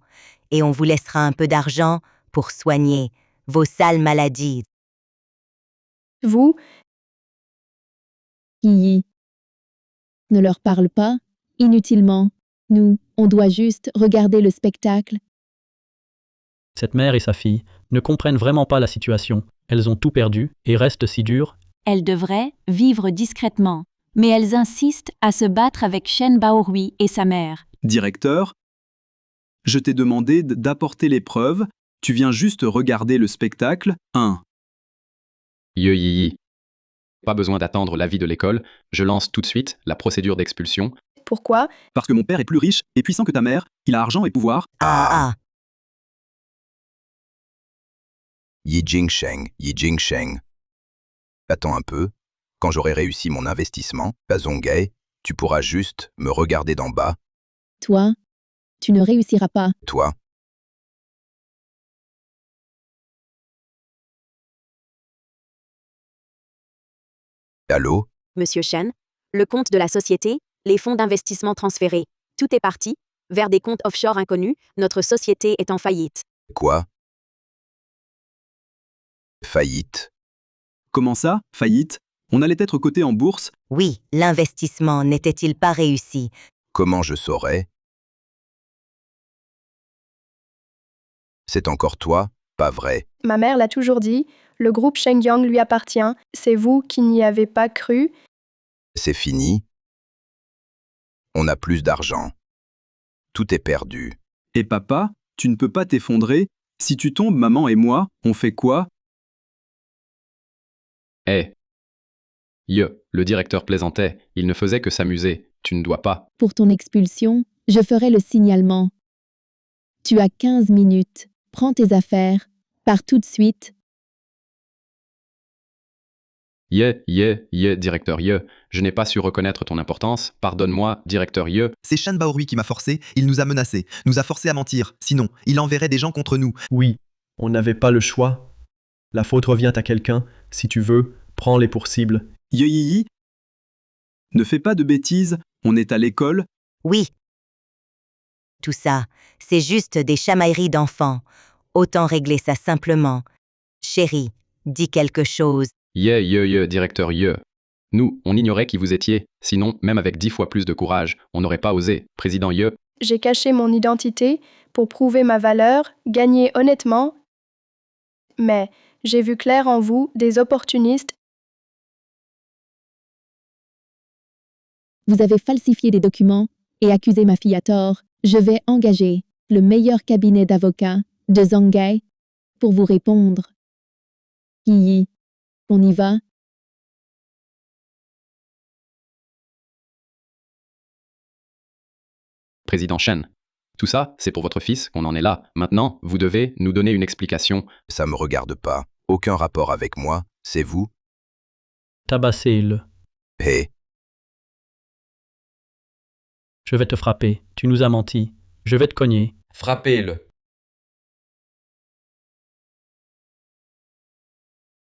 et on vous laissera un peu d'argent pour soigner vos sales maladies. Vous, Yi. Ne leur parle pas, inutilement. Nous, on doit juste regarder le spectacle. Cette mère et sa fille ne comprennent vraiment pas la situation. Elles ont tout perdu et restent si dures. Elles devraient vivre discrètement, mais elles insistent à se battre avec Shen Baorui et sa mère. Directeur, je t'ai demandé d'apporter les preuves, tu viens juste regarder le spectacle. 1. Ye. Pas besoin d'attendre l'avis de l'école, je lance tout de suite la procédure d'expulsion. pourquoi? Parce que mon père est plus riche et puissant que ta mère, il a argent et pouvoir. Ye Jingsheng. Attends un peu. Quand j'aurai réussi mon investissement, Bazongay, tu pourras juste me regarder d'en bas. Toi, tu ne réussiras pas. Toi. Allô? Monsieur Chen, le compte de la société, les fonds d'investissement transférés, tout est parti, vers des comptes offshore inconnus, notre société est en faillite. Quoi? Faillite? Comment ça, faillite? On allait être coté en bourse. Oui, l'investissement n'était-il pas réussi? Comment je saurais? C'est encore toi, pas vrai. Ma mère l'a toujours dit, le groupe Shengyang lui appartient, c'est vous qui n'y avez pas cru. C'est fini. On n'a plus d'argent. Tout est perdu. Et papa, tu ne peux pas t'effondrer. Si tu tombes, maman et moi, on fait quoi? Eh. Le directeur plaisantait, il ne faisait que s'amuser. Tu ne dois pas. Pour ton expulsion, je ferai le signalement. Tu as 15 minutes. Prends tes affaires. Pars tout de suite. Directeur je n'ai pas su reconnaître ton importance. Pardonne-moi, directeur C'est Shan Baorui qui m'a forcé, il nous a menacés, nous a forcés à mentir. Sinon, il enverrait des gens contre nous. Oui, on n'avait pas le choix. La faute revient à quelqu'un. Si tu veux, prends-les pour cible. Yi, ne fais pas de bêtises, on est à l'école. Oui. Tout ça, c'est juste des chamailleries d'enfants. Autant régler ça simplement. Chérie, dis quelque chose. Directeur Nous, on ignorait qui vous étiez. Sinon, même avec 10 fois plus de courage, on n'aurait pas osé. Président J'ai caché mon identité pour prouver ma valeur, gagner honnêtement. Mais j'ai vu clair en vous, des opportunistes. Vous avez falsifié des documents et accusé ma fille à tort. Je vais engager le meilleur cabinet d'avocats de Zhanggai pour vous répondre. Yi, on y va? Président Shen. Tout ça, c'est pour votre fils qu'on en est là. Maintenant, vous devez nous donner une explication. Ça me regarde pas. Aucun rapport avec moi. C'est vous? Tabassez-le. Hé. Je vais te frapper. Tu nous as menti. Je vais te cogner. Frappez-le.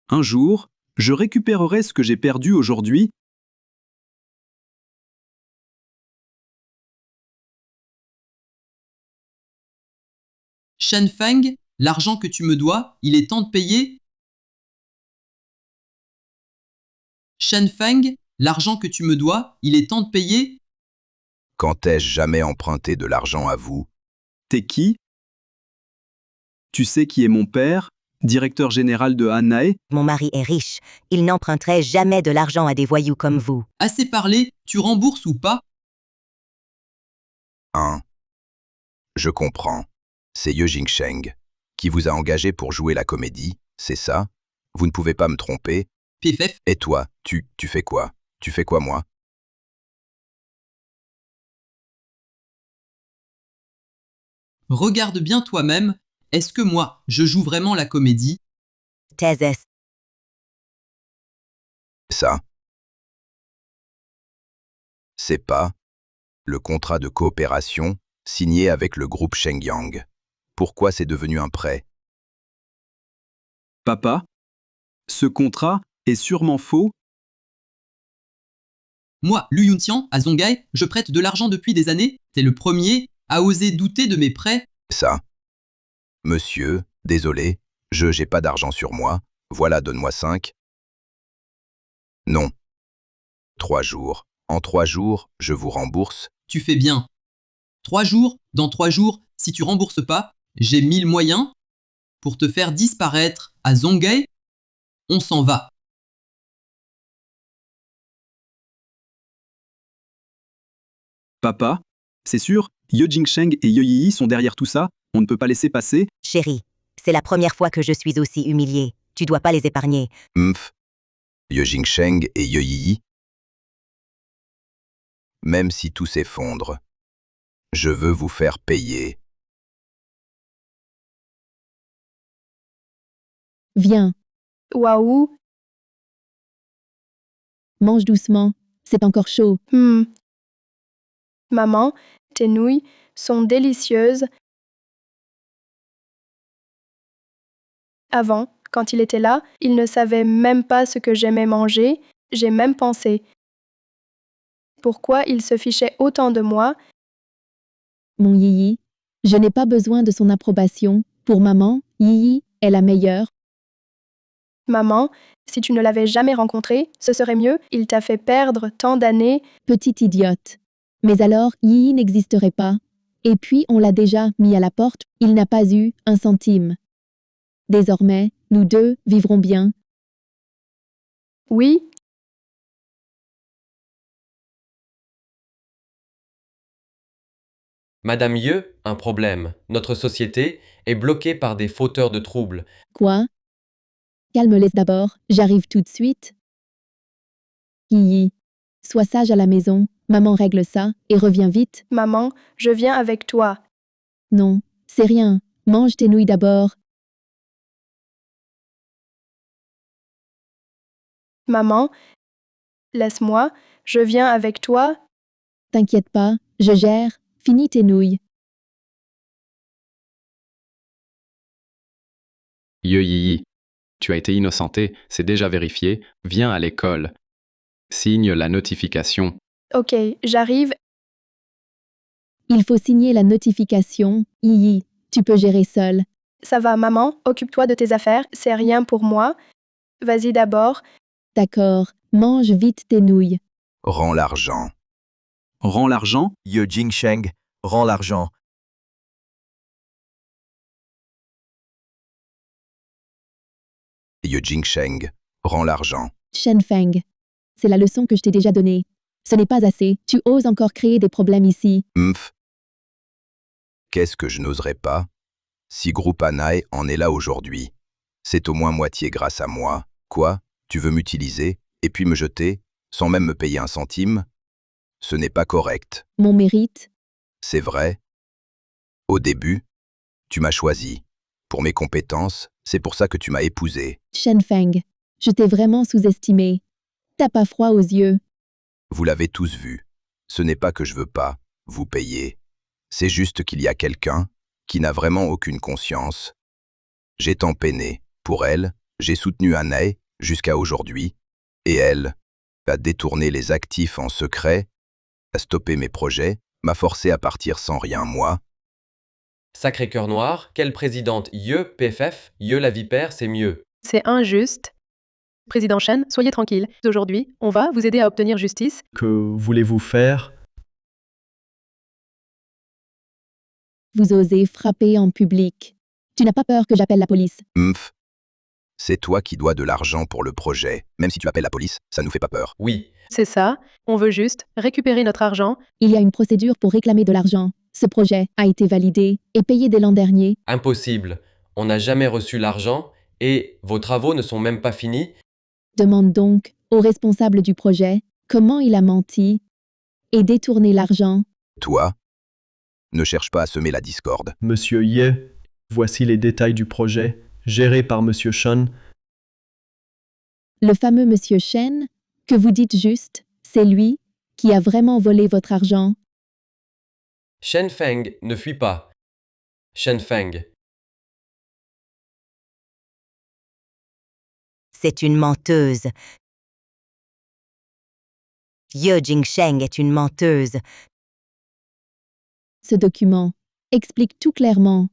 Un jour, je récupérerai ce que j'ai perdu aujourd'hui. Shen Feng, l'argent que tu me dois, il est temps de payer. Shen Feng, l'argent que tu me dois, il est temps de payer. Quand ai-je jamais emprunté de l'argent à vous? T'es qui? Tu sais qui est mon père, directeur général de Hanae? Mon mari est riche, il n'emprunterait jamais de l'argent à des voyous comme vous. Assez parlé, tu rembourses ou pas? Je comprends. C'est Ye Jingsheng qui vous a engagé pour jouer la comédie, c'est ça? Vous ne pouvez pas me tromper. PFF. Et toi, tu fais quoi? Tu fais quoi, moi? Regarde bien toi-même, est-ce que moi, je joue vraiment la comédie? Thèse. Ça. C'est pas le contrat de coopération signé avec le groupe Shengyang. Pourquoi c'est devenu un prêt? Papa, ce contrat est sûrement faux. Moi, Lu Yuntian, à Zhonggai, je prête de l'argent depuis des années. T'es le premier à oser douter de mes prêts. Ça. Monsieur, désolé, j'ai pas d'argent sur moi. Voilà, donne-moi 5. Non. 3 jours. En 3 jours, je vous rembourse. Tu fais bien. 3 jours, dans 3 jours, si tu rembourses pas, j'ai 1000 moyens pour te faire disparaître à Zhonggai. On s'en va. Papa, c'est sûr, Ye Jingsheng et Ye Yi sont derrière tout ça, on ne peut pas laisser passer. Chérie, c'est la première fois que je suis aussi humiliée. Tu dois pas les épargner. Ye Jingsheng et Ye Yi. Même si tout s'effondre, je veux vous faire payer. Viens, Waouh. mange doucement, c'est encore chaud. Maman, tes nouilles sont délicieuses. Avant, quand il était là, il ne savait même pas ce que j'aimais manger. J'ai même pensé. Pourquoi il se fichait autant de moi? Mon Yi, je n'ai pas besoin de son approbation. Pour maman, Yi est la meilleure. Maman, si tu ne l'avais jamais rencontré, ce serait mieux. Il t'a fait perdre tant d'années. Petite idiote. Mais alors, Yi n'existerait pas. Et puis, on l'a déjà mis à la porte, il n'a pas eu un centime. Désormais, nous deux vivrons bien. Oui, Madame Ye, un problème. Notre société est bloquée par des fauteurs de troubles. Quoi? Calme-les d'abord, j'arrive tout de suite. Yi, sois sage à la maison, maman règle ça, et reviens vite. maman, je viens avec toi. Non, c'est rien, mange tes nouilles d'abord. Maman, laisse-moi, je viens avec toi. T'inquiète pas, je gère, finis tes nouilles. Ye Yi. Tu as été innocenté, c'est déjà vérifié, viens à l'école. Signe la notification. Ok, j'arrive. Il faut signer la notification. Yi, tu peux gérer seul. Ça va, maman, occupe-toi de tes affaires, c'est rien pour moi. Vas-y d'abord. D'accord, mange vite tes nouilles. Rends l'argent. Rends l'argent. Ye Jingsheng, rends l'argent. Ye Jingsheng, rends l'argent. Shen Feng. C'est la leçon que je t'ai déjà donnée. Ce n'est pas assez, tu oses encore créer des problèmes ici. Mph. Qu'est-ce que je n'oserais pas? Si Groupe Anae en est là aujourd'hui, c'est au moins moitié grâce à moi. Quoi? Tu veux m'utiliser, et puis me jeter, sans même me payer un centime? Ce n'est pas correct. Mon mérite? C'est vrai. Au début, tu m'as choisi. Pour mes compétences, c'est pour ça que tu m'as épousé. Shen Feng. Je t'ai vraiment sous-estimé. T'as pas froid aux yeux. Vous l'avez tous vu. Ce n'est pas que je veux pas vous payer. C'est juste qu'il y a quelqu'un qui n'a vraiment aucune conscience. J'ai tant peiné. Pour elle, j'ai soutenu Anae jusqu'à aujourd'hui, et elle a détourné les actifs en secret, a stoppé mes projets, m'a forcé à partir sans rien, moi. Sacré cœur noir, quelle présidente Ye PFF, Ye la vipère, c'est mieux. C'est injuste. Président Chen, soyez tranquille. Aujourd'hui, on va vous aider à obtenir justice. Que voulez-vous faire? Vous osez frapper en public. Tu n'as pas peur que j'appelle la police? Mph. C'est toi qui dois de l'argent pour le projet. Même si tu appelles la police, ça nous fait pas peur. Oui. C'est ça, on veut juste récupérer notre argent. Il y a une procédure pour réclamer de l'argent. Ce projet a été validé et payé dès l'an dernier. Impossible. On n'a jamais reçu l'argent et vos travaux ne sont même pas finis. Demande donc au responsable du projet comment il a menti et détourné l'argent. Toi, ne cherche pas à semer la discorde. Monsieur Ye, voici les détails du projet, géré par Monsieur Shen. Le fameux Monsieur Shen, que vous dites juste, c'est lui qui a vraiment volé votre argent. Shen Feng ne fuit pas. Shen Feng. C'est une menteuse. Ye Jingsheng est une menteuse. Ce document explique tout clairement.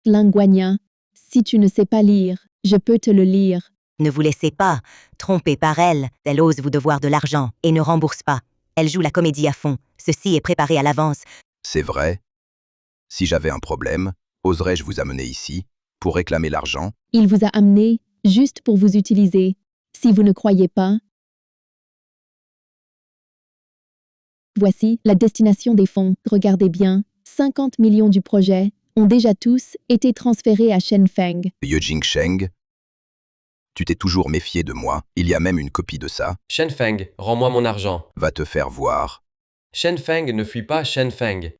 Linguagna, si tu ne sais pas lire, je peux te le lire. Ne vous laissez pas tromper par elle. Elle ose vous devoir de l'argent et ne rembourse pas. Elle joue la comédie à fond. Ceci est préparé à l'avance. C'est vrai. Si j'avais un problème, oserais-je vous amener ici pour réclamer l'argent? Il vous a amené juste pour vous utiliser. Si vous ne croyez pas, voici la destination des fonds. Regardez bien, 50 millions du projet ont déjà tous été transférés à Shen Feng. Ye Jingsheng, tu t'es toujours méfié de moi. Il y a même une copie de ça. Shen Feng, rends-moi mon argent. Va te faire voir. Shen Feng ne fuit pas Shen Feng.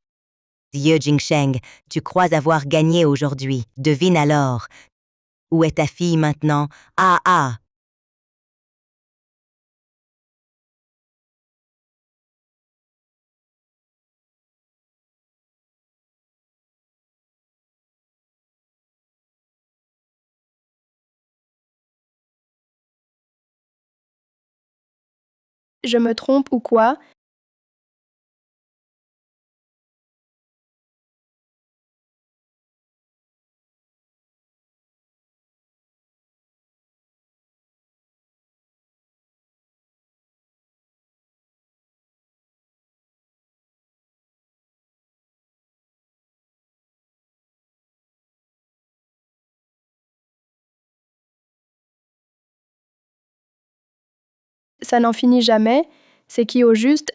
Ye Jingsheng, tu crois avoir gagné aujourd'hui. Devine alors. Où est ta fille maintenant? Ah ah! Je me trompe ou quoi? Ça n'en finit jamais. C'est qui au juste?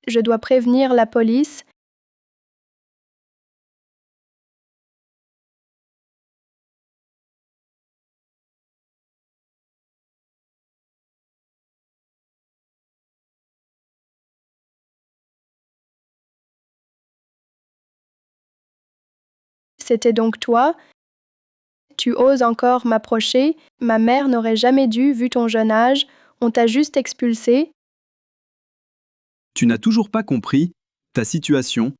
Je dois prévenir la police. C'était donc toi? Tu oses encore m'approcher? Ma mère n'aurait jamais dû, vu ton jeune âge. On t'a juste expulsé. Tu n'as toujours pas compris ta situation.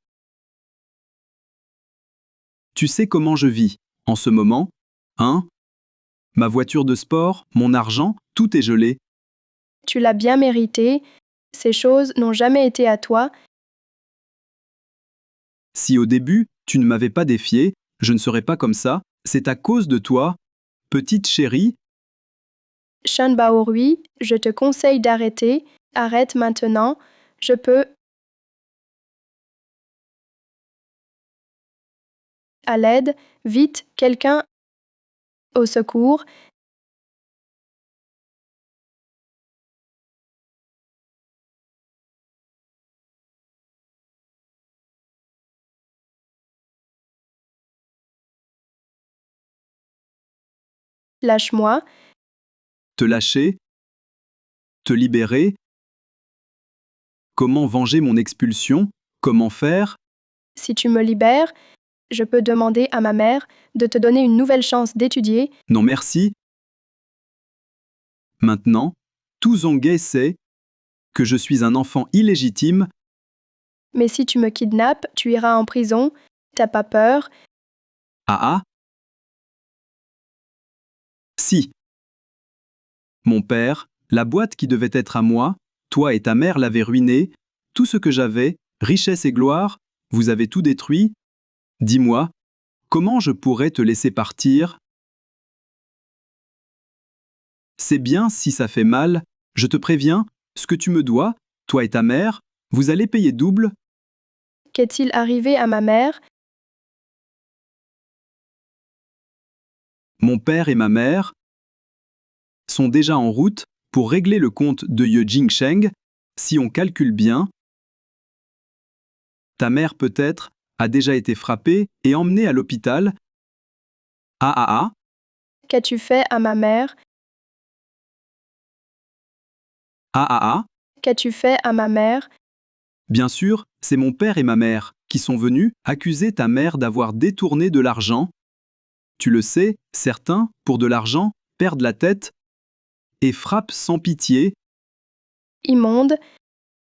Tu sais comment je vis en ce moment, hein? Ma voiture de sport, mon argent, tout est gelé. Tu l'as bien mérité. Ces choses n'ont jamais été à toi. Si au début, tu ne m'avais pas défié, je ne serais pas comme ça. C'est à cause de toi, petite chérie. Sean Baorui, je te conseille d'arrêter. Arrête maintenant. Je peux. À l'aide, vite, quelqu'un. Au secours. Lâche-moi. Te lâcher? Te libérer? Comment venger mon expulsion? Comment faire? Si tu me libères, je peux demander à ma mère de te donner une nouvelle chance d'étudier. Non merci. Maintenant, tout Zongay sait que je suis un enfant illégitime. Mais si tu me kidnappes, tu iras en prison. T'as pas peur? Ah ah. Si. Mon père, la boîte qui devait être à moi, toi et ta mère l'avez ruinée, tout ce que j'avais, richesse et gloire, vous avez tout détruit. Dis-moi, comment je pourrais te laisser partir? C'est bien si ça fait mal, je te préviens, ce que tu me dois, toi et ta mère, vous allez payer double. Qu'est-il arrivé à ma mère? Mon père et ma mère sont déjà en route pour régler le compte de Ye Jingsheng. Si on calcule bien, ta mère peut-être a déjà été frappée et emmenée à l'hôpital. Ah ah ah. Qu'as-tu fait à ma mère? Ah ah ah. Qu'as-tu fait à ma mère? Bien sûr, c'est mon père et ma mère qui sont venus accuser ta mère d'avoir détourné de l'argent. Tu le sais, certains, pour de l'argent, perdent la tête et frappent sans pitié. Immonde.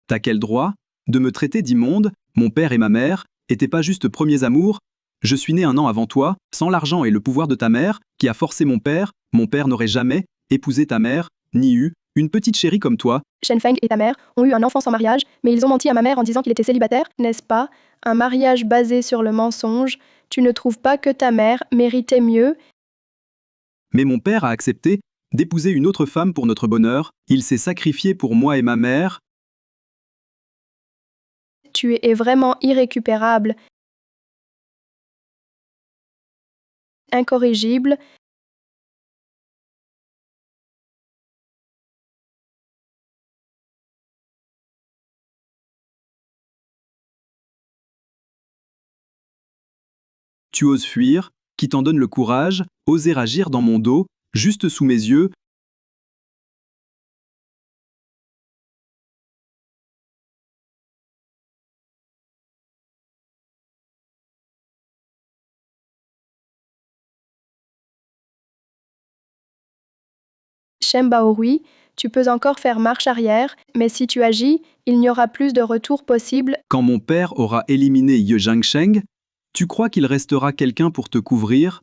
T'as quel droit de me traiter d'immonde? Mon père et ma mère étaient pas juste premiers amours. Je suis né un an avant toi, sans l'argent et le pouvoir de ta mère, qui a forcé mon père. Mon père n'aurait jamais épousé ta mère, ni eu une petite chérie comme toi. Shen Feng et ta mère ont eu un enfant sans mariage, mais ils ont menti à ma mère en disant qu'il était célibataire, n'est-ce pas? Un mariage basé sur le mensonge. Tu ne trouves pas que ta mère méritait mieux? Mais mon père a accepté d'épouser une autre femme pour notre bonheur. Il s'est sacrifié pour moi et ma mère. Tu es vraiment irrécupérable. Incorrigible. Tu oses fuir, qui t'en donne le courage, oser agir dans mon dos, juste sous mes yeux. Shem Baorui, tu peux encore faire marche arrière, mais si tu agis, il n'y aura plus de retour possible. Quand mon père aura éliminé Ye Zhangsheng, tu crois qu'il restera quelqu'un pour te couvrir?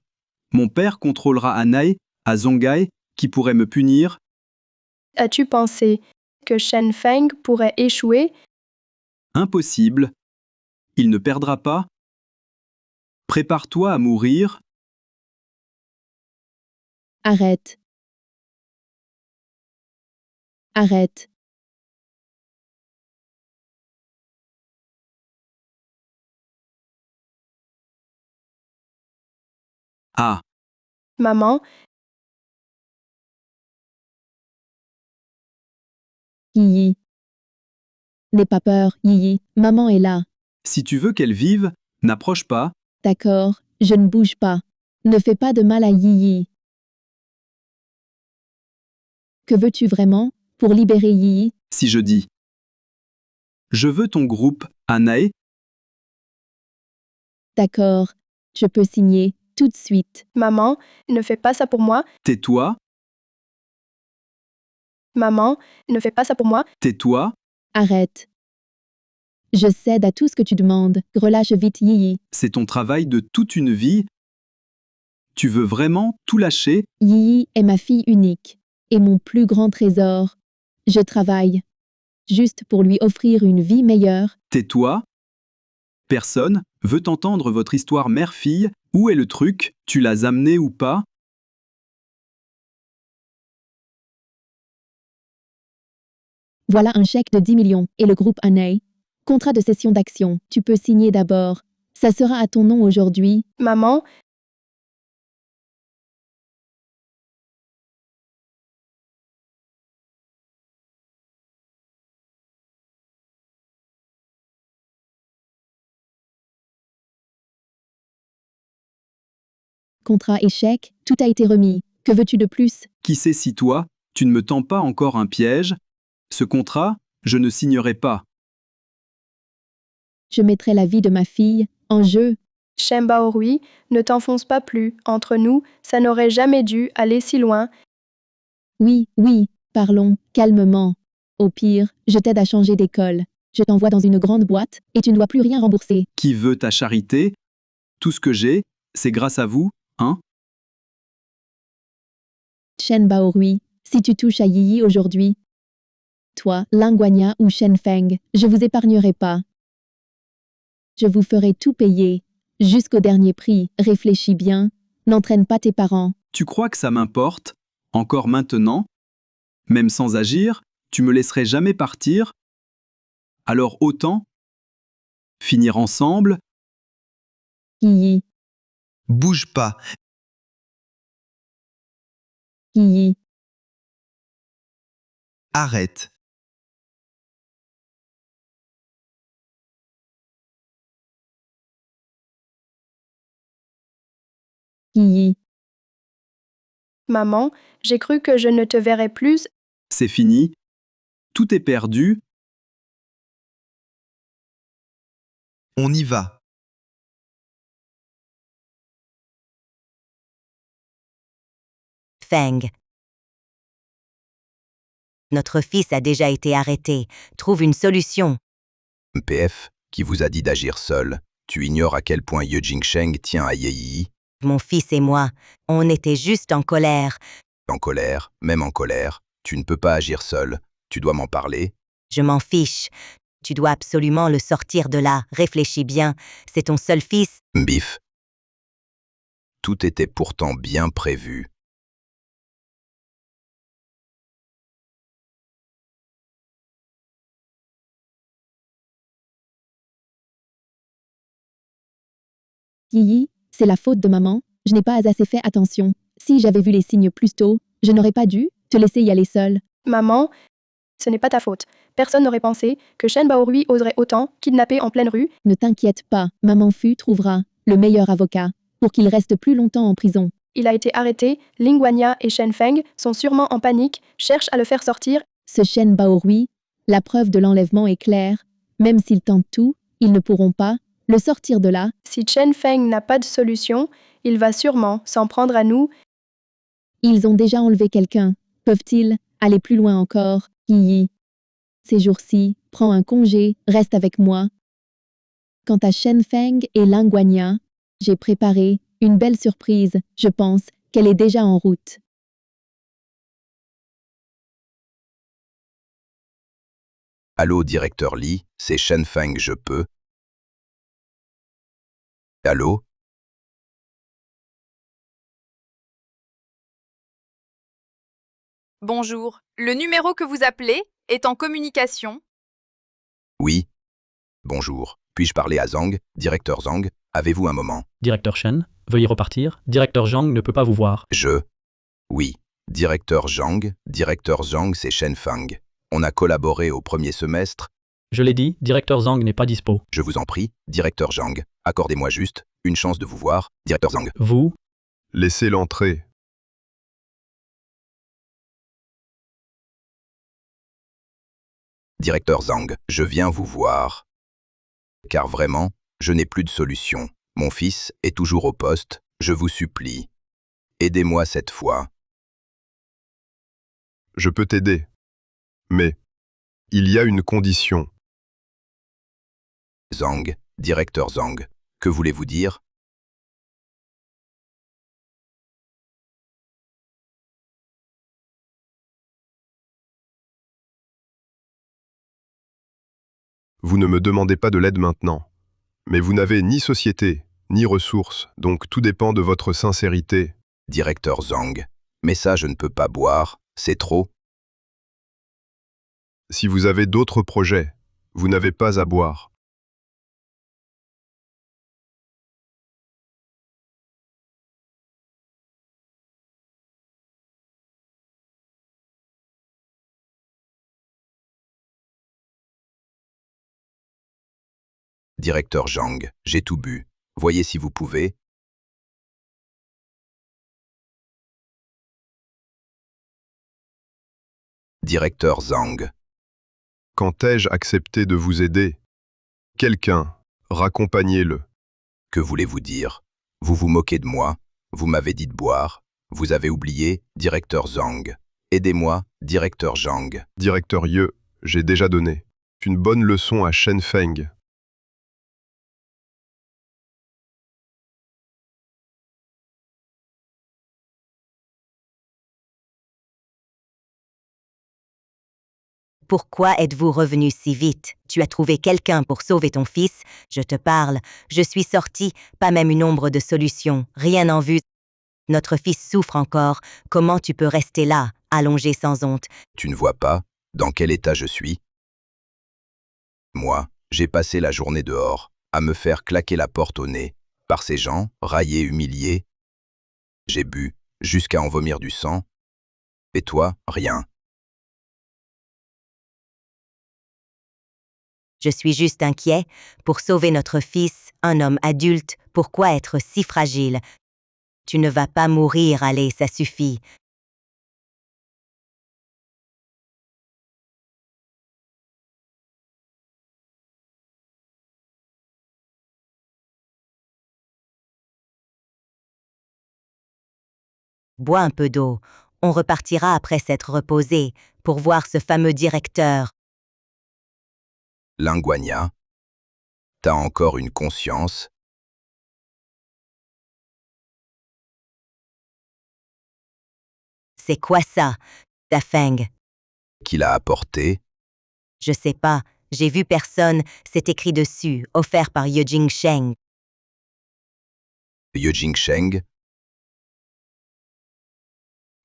Mon père contrôlera Anai, à Zongai, qui pourrait me punir. As-tu pensé que Shen Feng pourrait échouer? Impossible. Il ne perdra pas. Prépare-toi à mourir. Arrête. Arrête. Ah. Maman, Yi. N'aie pas peur, Yi. Maman est là. Si tu veux qu'elle vive, n'approche pas. D'accord, je ne bouge pas. Ne fais pas de mal à Yi. Que veux-tu vraiment pour libérer Yi? Si je dis « Je veux ton groupe, Anae », D'accord, je peux signer tout de suite. Maman, ne fais pas ça pour moi. tais-toi, Maman, ne fais pas ça pour moi. tais-toi, Arrête. Je cède à tout ce que tu demandes. Relâche vite Yi. c'est ton travail de toute une vie. Tu veux vraiment tout lâcher? Yi est ma fille unique et mon plus grand trésor. Je travaille juste pour lui offrir une vie meilleure. Tais-toi. Personne veut entendre votre histoire mère-fille. Où est le truc? Tu l'as amené ou pas? Voilà un chèque de 10 millions et le groupe Anae. Contrat de cession d'action. Tu peux signer d'abord. Ça sera à ton nom aujourd'hui. Maman, Contrat et chèque, tout a été remis. Que veux-tu de plus? Qui sait si toi, tu ne me tends pas encore un piège? Ce contrat, je ne signerai pas. Je mettrai la vie de ma fille en jeu. Shen Baorui, ne t'enfonce pas plus. Entre nous, ça n'aurait jamais dû aller si loin. Oui, parlons calmement. Au pire, je t'aide à changer d'école. Je t'envoie dans une grande boîte et tu ne dois plus rien rembourser. Qui veut ta charité? Tout ce que j'ai, c'est grâce à vous, hein? Shen Baorui, si tu touches à Yi aujourd'hui, toi, Linguania ou Shen Feng, je vous épargnerai pas. Je vous ferai tout payer, jusqu'au dernier prix. Réfléchis bien, n'entraîne pas tes parents. Tu crois que ça m'importe? Encore maintenant? Même sans agir, tu me laisserais jamais partir? Alors autant finir ensemble? Yi, Bouge pas. Yi, Arrête. Yi. Maman, j'ai cru que je ne te verrais plus. C'est fini. Tout est perdu. On y va. Feng. Notre fils a déjà été arrêté. Trouve une solution. MPF, qui vous a dit d'agir seul? Tu ignores à quel point Ye Jingsheng tient à Yi. Mon fils et moi, on était juste en colère. En colère, même en colère, tu ne peux pas agir seul. Tu dois m'en parler. Je m'en fiche. Tu dois absolument le sortir de là. Réfléchis bien. C'est ton seul fils. Bif. Tout était pourtant bien prévu. Yi, c'est la faute de maman. Je n'ai pas assez fait attention. Si j'avais vu les signes plus tôt, je n'aurais pas dû te laisser y aller seule. Maman, ce n'est pas ta faute. Personne n'aurait pensé que Shen Baorui oserait autant kidnapper en pleine rue. Ne t'inquiète pas, maman Fu trouvera le meilleur avocat pour qu'il reste plus longtemps en prison. Il a été arrêté, Linguania et Shen Feng sont sûrement en panique, cherchent à le faire sortir. Ce Shen Baorui, la preuve de l'enlèvement est claire. Même s'ils tentent tout, ils ne pourront pas le sortir de là. Si Shen Feng n'a pas de solution, il va sûrement s'en prendre à nous. Ils ont déjà enlevé quelqu'un. Peuvent-ils aller plus loin encore? Yi. Ces jours-ci, prends un congé, reste avec moi. Quant à Shen Feng et Linguania, j'ai préparé une belle surprise. Je pense qu'elle est déjà en route. Allô, directeur Li, c'est Shen Feng, je peux? Allô? Bonjour, le numéro que vous appelez est en communication. Oui. Bonjour. Puis-je parler à Zhang, directeur Zhang? Avez-vous un moment? Directeur Shen, veuillez repartir. Directeur Zhang ne peut pas vous voir. Oui. Directeur Zhang, c'est Shen Feng. On a collaboré au premier semestre. Je l'ai dit, directeur Zhang n'est pas dispo. Je vous en prie, directeur Zhang, accordez-moi juste une chance de vous voir, directeur Zhang. Vous? Laissez l'entrée. Directeur Zhang, je viens vous voir. Car vraiment, je n'ai plus de solution. Mon fils est toujours au poste, je vous supplie. Aidez-moi cette fois. Je peux t'aider. Mais il y a une condition. Zhang, directeur Zhang, que voulez-vous dire? Vous ne me demandez pas de l'aide maintenant. Mais vous n'avez ni société, ni ressources, donc tout dépend de votre sincérité. Directeur Zhang, mais ça je ne peux pas boire, c'est trop. Si vous avez d'autres projets, vous n'avez pas à boire. Directeur Zhang, j'ai tout bu. Voyez si vous pouvez. Directeur Zhang. Quand ai-je accepté de vous aider? Quelqu'un, raccompagnez-le. Que voulez-vous dire? Vous vous moquez de moi? Vous m'avez dit de boire? Vous avez oublié, directeur Zhang. Aidez-moi, directeur Zhang. Directeur Ye, j'ai déjà donné une bonne leçon à Shen Feng. Pourquoi êtes-vous revenu si vite? Tu as trouvé quelqu'un pour sauver ton fils? Je te parle, je suis sortie, pas même une ombre de solution, rien en vue. Notre fils souffre encore, comment tu peux rester là, allongé sans honte? Tu ne vois pas dans quel état je suis? Moi, j'ai passé la journée dehors, à me faire claquer la porte au nez, par ces gens, raillés, humiliés. J'ai bu, jusqu'à en vomir du sang. Et toi, rien. Je suis juste inquiet. Pour sauver notre fils, un homme adulte, pourquoi être si fragile? Tu ne vas pas mourir, allez, ça suffit. Bois un peu d'eau. On repartira après s'être reposé, pour voir ce fameux directeur. Linguagna. T'as encore une conscience? C'est quoi ça, ta Feng? Qui l'a apporté? Je sais pas, j'ai vu personne, c'est écrit dessus, offert par Ye Jingsheng. Ye Jingsheng?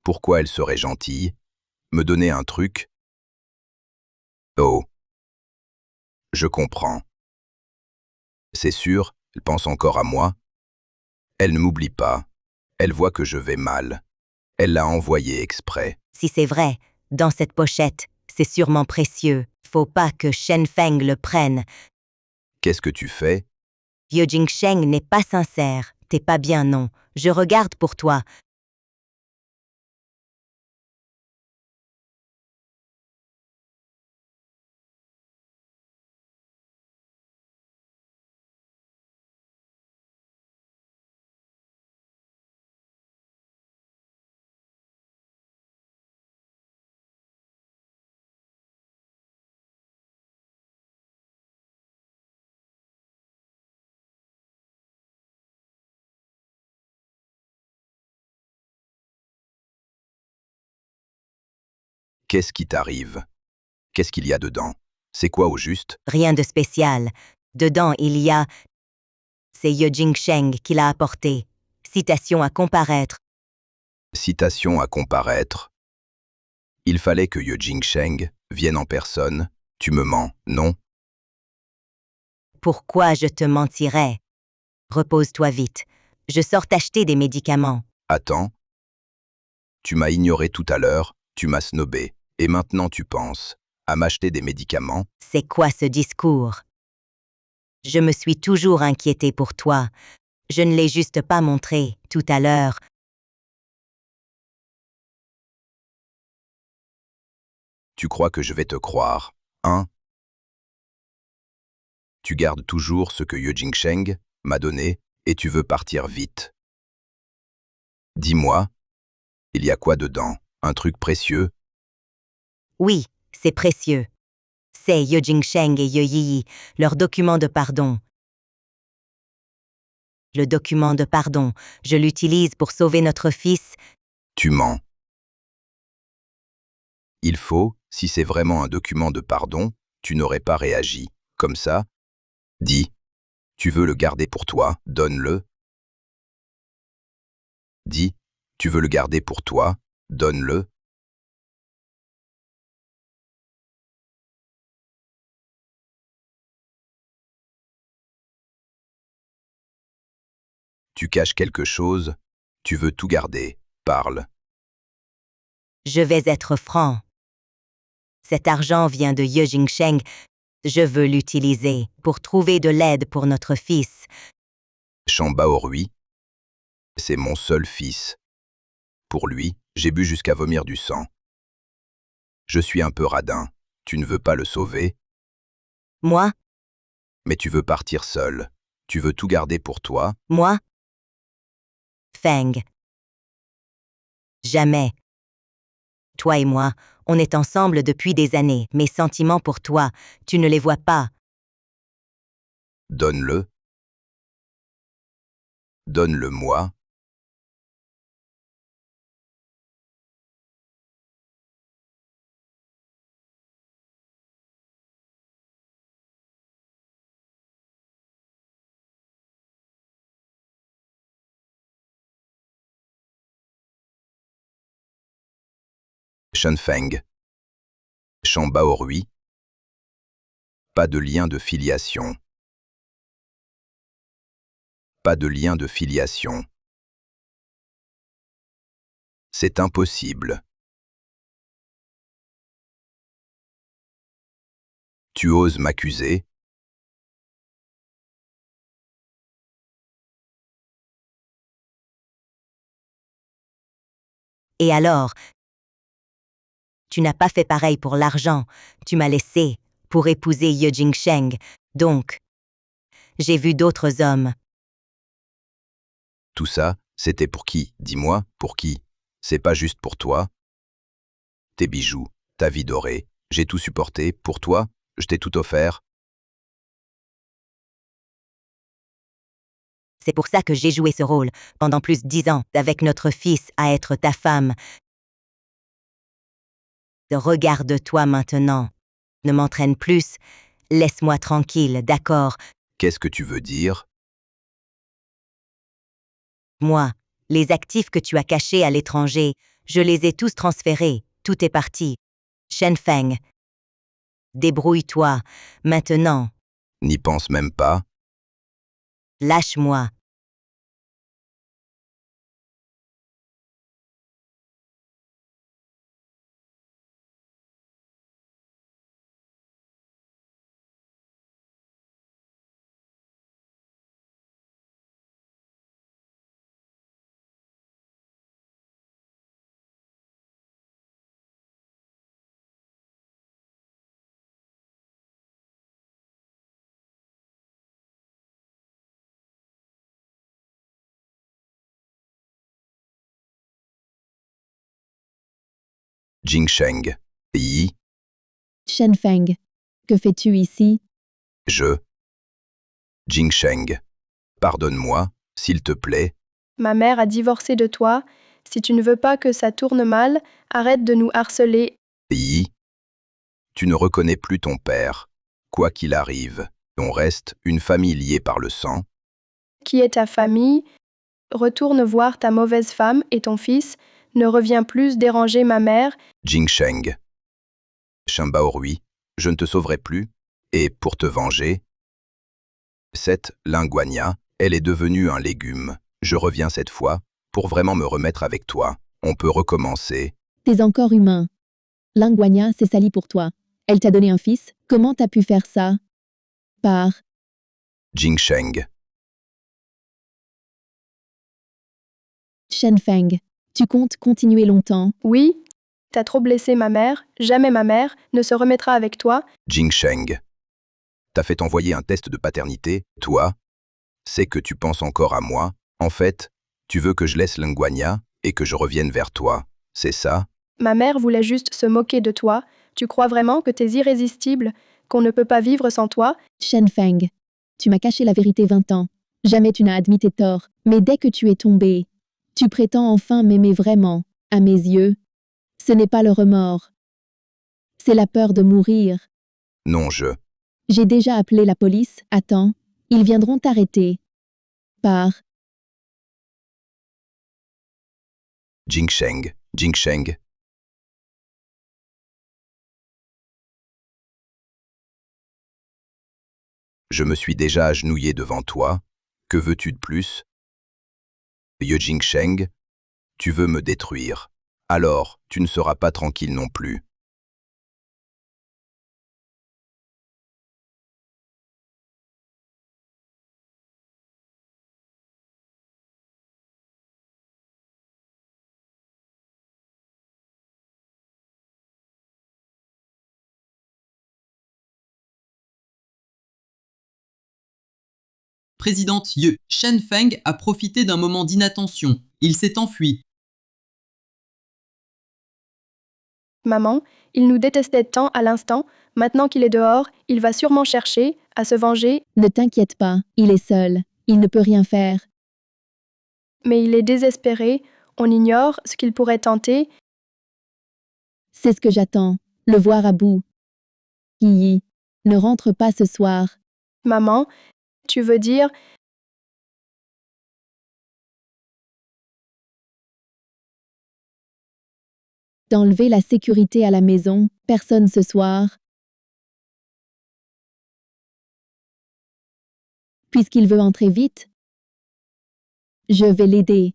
Pourquoi elle serait gentille? Me donner un truc? Oh. Je comprends. C'est sûr, elle pense encore à moi. Elle ne m'oublie pas. Elle voit que je vais mal. Elle l'a envoyé exprès. Si c'est vrai, dans cette pochette, c'est sûrement précieux. Faut pas que Shen Feng le prenne. Qu'est-ce que tu fais? Ye Jingsheng n'est pas sincère. T'es pas bien, non. Je regarde pour toi. Qu'est-ce qui t'arrive? Qu'est-ce qu'il y a dedans? C'est quoi au juste? Rien de spécial. Dedans, il y a... C'est Ye Jingsheng qui l'a apporté. Citation à comparaître. Citation à comparaître. Il fallait que Ye Jingsheng vienne en personne. Tu me mens, non? Pourquoi je te mentirais? Repose-toi vite. Je sors t'acheter des médicaments. Attends. Tu m'as ignoré tout à l'heure, tu m'as snobé, et maintenant tu penses à m'acheter des médicaments. C'est quoi ce discours? Je me suis toujours inquiétée pour toi. Je ne l'ai juste pas montré, tout à l'heure. Tu crois que je vais te croire, hein? Tu gardes toujours ce que Ye Jingsheng m'a donné et tu veux partir vite. Dis-moi, il y a quoi dedans? Un truc précieux? Oui, c'est précieux. C'est Ye Jingsheng et Ye Yiyi, leur document de pardon. Le document de pardon, je l'utilise pour sauver notre fils. Tu mens. Il faut, si c'est vraiment un document de pardon, tu n'aurais pas réagi, comme ça. Dis, tu veux le garder pour toi, donne-le. Dis, tu veux le garder pour toi, donne-le. Tu caches quelque chose, tu veux tout garder, parle. Je vais être franc. Cet argent vient de Ye Jingsheng. Je veux l'utiliser pour trouver de l'aide pour notre fils. Shan Baorui, c'est mon seul fils. Pour lui, j'ai bu jusqu'à vomir du sang. Je suis un peu radin. Tu ne veux pas le sauver? Moi? Mais tu veux partir seul. Tu veux tout garder pour toi? Moi? Feng. Jamais. Toi et moi, on est ensemble depuis des années. Mes sentiments pour toi, tu ne les vois pas. Donne-le. Donne-le-moi. Shan Feng. Shan Baorui. Pas de lien de filiation. Pas de lien de filiation. C'est impossible. Tu oses m'accuser? Et alors? Tu n'as pas fait pareil pour l'argent. Tu m'as laissé pour épouser Ye Jingsheng. Donc, j'ai vu d'autres hommes. Tout ça, c'était pour qui? Dis-moi, pour qui? C'est pas juste pour toi? Tes bijoux, ta vie dorée, j'ai tout supporté, pour toi, je t'ai tout offert. C'est pour ça que j'ai joué ce rôle, pendant plus de 10 ans, avec notre fils, à être ta femme. Regarde-toi maintenant. Ne m'entraîne plus. Laisse-moi tranquille, d'accord? Qu'est-ce que tu veux dire? Moi, les actifs que tu as cachés à l'étranger, je les ai tous transférés. Tout est parti. Shen Feng. Débrouille-toi, maintenant. N'y pense même pas. Lâche-moi. Jingsheng. Yi. Shen Feng. Que fais-tu ici? Je. Jingsheng. Pardonne-moi, s'il te plaît. Ma mère a divorcé de toi. Si tu ne veux pas que ça tourne mal, arrête de nous harceler. Yi. Tu ne reconnais plus ton père. Quoi qu'il arrive, on reste une famille liée par le sang. Qui est ta famille? Retourne voir ta mauvaise femme et ton fils. Ne reviens plus déranger ma mère. Jingsheng. Shan Baorui, je ne te sauverai plus. Et pour te venger, cette linguagna, elle est devenue un légume. Je reviens cette fois, pour vraiment me remettre avec toi. On peut recommencer. T'es encore humain. Linguagna s'est sali pour toi. Elle t'a donné un fils? Comment t'as pu faire ça? Par Jingsheng. Shenfeng. Tu comptes continuer longtemps? Oui, t'as trop blessé ma mère, jamais ma mère ne se remettra avec toi. Jingsheng. T'as fait envoyer un test de paternité, toi? C'est que tu penses encore à moi. En fait, tu veux que je laisse Lingguanya et que je revienne vers toi. C'est ça? Ma mère voulait juste se moquer de toi. Tu crois vraiment que t'es irrésistible, qu'on ne peut pas vivre sans toi? Shenfeng. Tu m'as caché la vérité 20 ans. Jamais tu n'as admis tes torts. Mais dès que tu es tombé, tu prétends enfin m'aimer vraiment. À mes yeux, ce n'est pas le remords. C'est la peur de mourir. Non, J'ai déjà appelé la police. Attends, ils viendront t'arrêter. Par Jingsheng. Jingsheng. Je me suis déjà agenouillé devant toi. Que veux-tu de plus? Ye Jingsheng, tu veux me détruire. Alors, tu ne seras pas tranquille non plus. Présidente Ye, Shen Feng a profité d'un moment d'inattention. Il s'est enfui. Maman, il nous détestait tant à l'instant, maintenant qu'il est dehors, il va sûrement chercher à se venger. Ne t'inquiète pas, il est seul. Il ne peut rien faire. Mais il est désespéré, on ignore ce qu'il pourrait tenter. C'est ce que j'attends. Le voir à bout. Yi, ne rentre pas ce soir. Maman, tu veux dire... D'enlever la sécurité à la maison, personne ce soir. Puisqu'il veut entrer vite, je vais l'aider.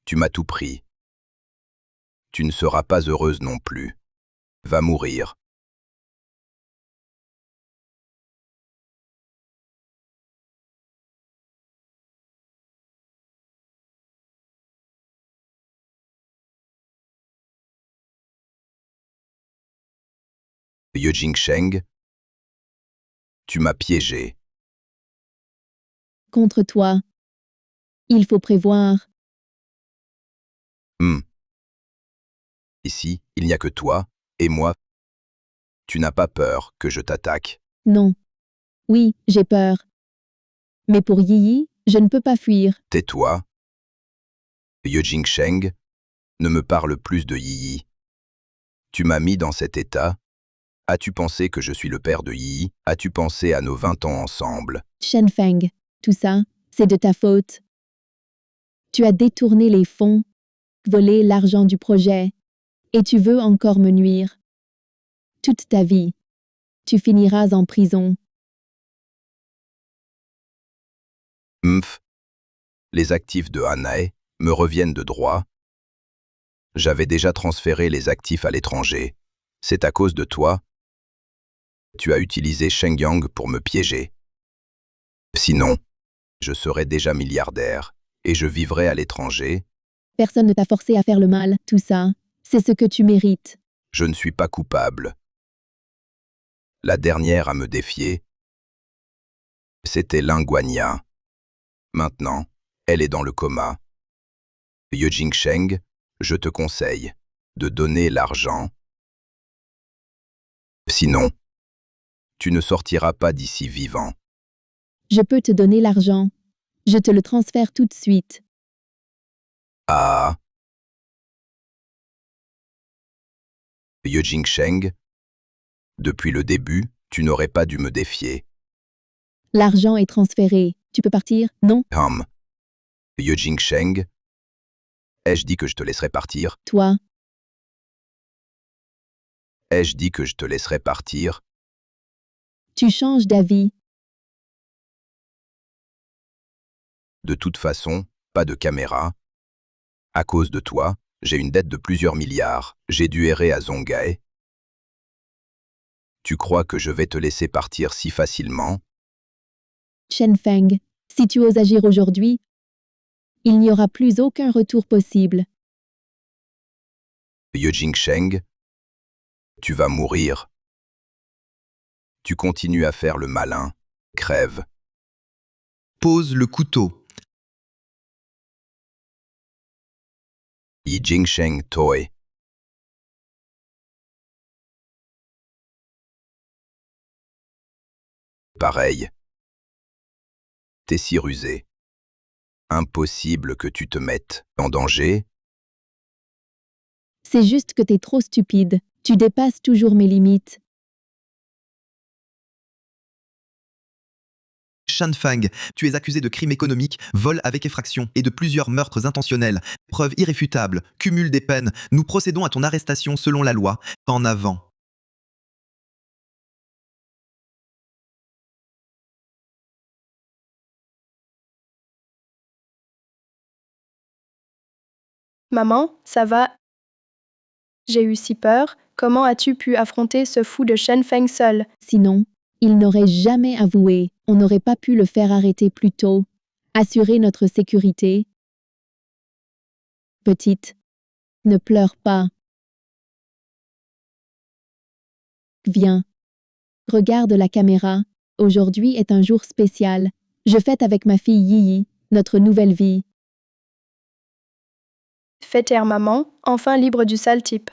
Tu m'as tout pris. Tu ne seras pas heureuse non plus. Va mourir. Ye Jingsheng, tu m'as piégé. Contre toi. Il faut prévoir. Ici, il n'y a que toi et moi. Tu n'as pas peur que je t'attaque? Non. Oui, j'ai peur. Mais pour Yi, je ne peux pas fuir. Tais-toi. Ye Jingsheng, ne me parle plus de Yi. Tu m'as mis dans cet état. As-tu pensé que je suis le père de Yi? As-tu pensé à nos 20 ans ensemble? Shenfeng, tout ça, c'est de ta faute. Tu as détourné les fonds, volé l'argent du projet, et tu veux encore me nuire. Toute ta vie, tu finiras en prison. Les actifs de Hanae me reviennent de droit. J'avais déjà transféré les actifs à l'étranger. C'est à cause de toi. Tu as utilisé Shengyang pour me piéger. Sinon, je serais déjà milliardaire et je vivrais à l'étranger. Personne ne t'a forcé à faire le mal, tout ça, c'est ce que tu mérites. Je ne suis pas coupable. La dernière à me défier, c'était Lingguanya. Maintenant, elle est dans le coma. Ye Jingsheng, je te conseille de donner l'argent. Sinon, tu ne sortiras pas d'ici vivant. Je peux te donner l'argent. Je te le transfère tout de suite. Ah. Ye Jingsheng, depuis le début, tu n'aurais pas dû me défier. L'argent est transféré. Tu peux partir, non? Ye Jingsheng, ai-je dit que je te laisserai partir? Toi, Ai-je dit que je te laisserai partir? tu changes d'avis. De toute façon, pas de caméra. À cause de toi, j'ai une dette de plusieurs milliards. J'ai dû errer à Zongae. Tu crois que je vais te laisser partir si facilement? Chen Feng, si tu oses agir aujourd'hui, il n'y aura plus aucun retour possible. Ye Jingsheng, tu vas mourir. Tu continues à faire le malin. Crève. Pose le couteau. Yi Jingsheng Toi. Pareil. T'es si rusé. Impossible que tu te mettes en danger. C'est juste que t'es trop stupide. Tu dépasses toujours mes limites. Shan Fang, tu es accusé de crimes économiques, vol avec effraction et de plusieurs meurtres intentionnels. Preuve irréfutable, cumul des peines. Nous procédons à ton arrestation selon la loi. En avant. Maman, ça va? J'ai eu si peur. Comment as-tu pu affronter ce fou de Shen Feng seul? Sinon, il n'aurait jamais avoué. On n'aurait pas pu le faire arrêter plus tôt. Assurer notre sécurité. Petite, ne pleure pas. Viens. Regarde la caméra. Aujourd'hui est un jour spécial. Je fête avec ma fille Yi, notre nouvelle vie. Fais taire maman, enfin libre du sale type.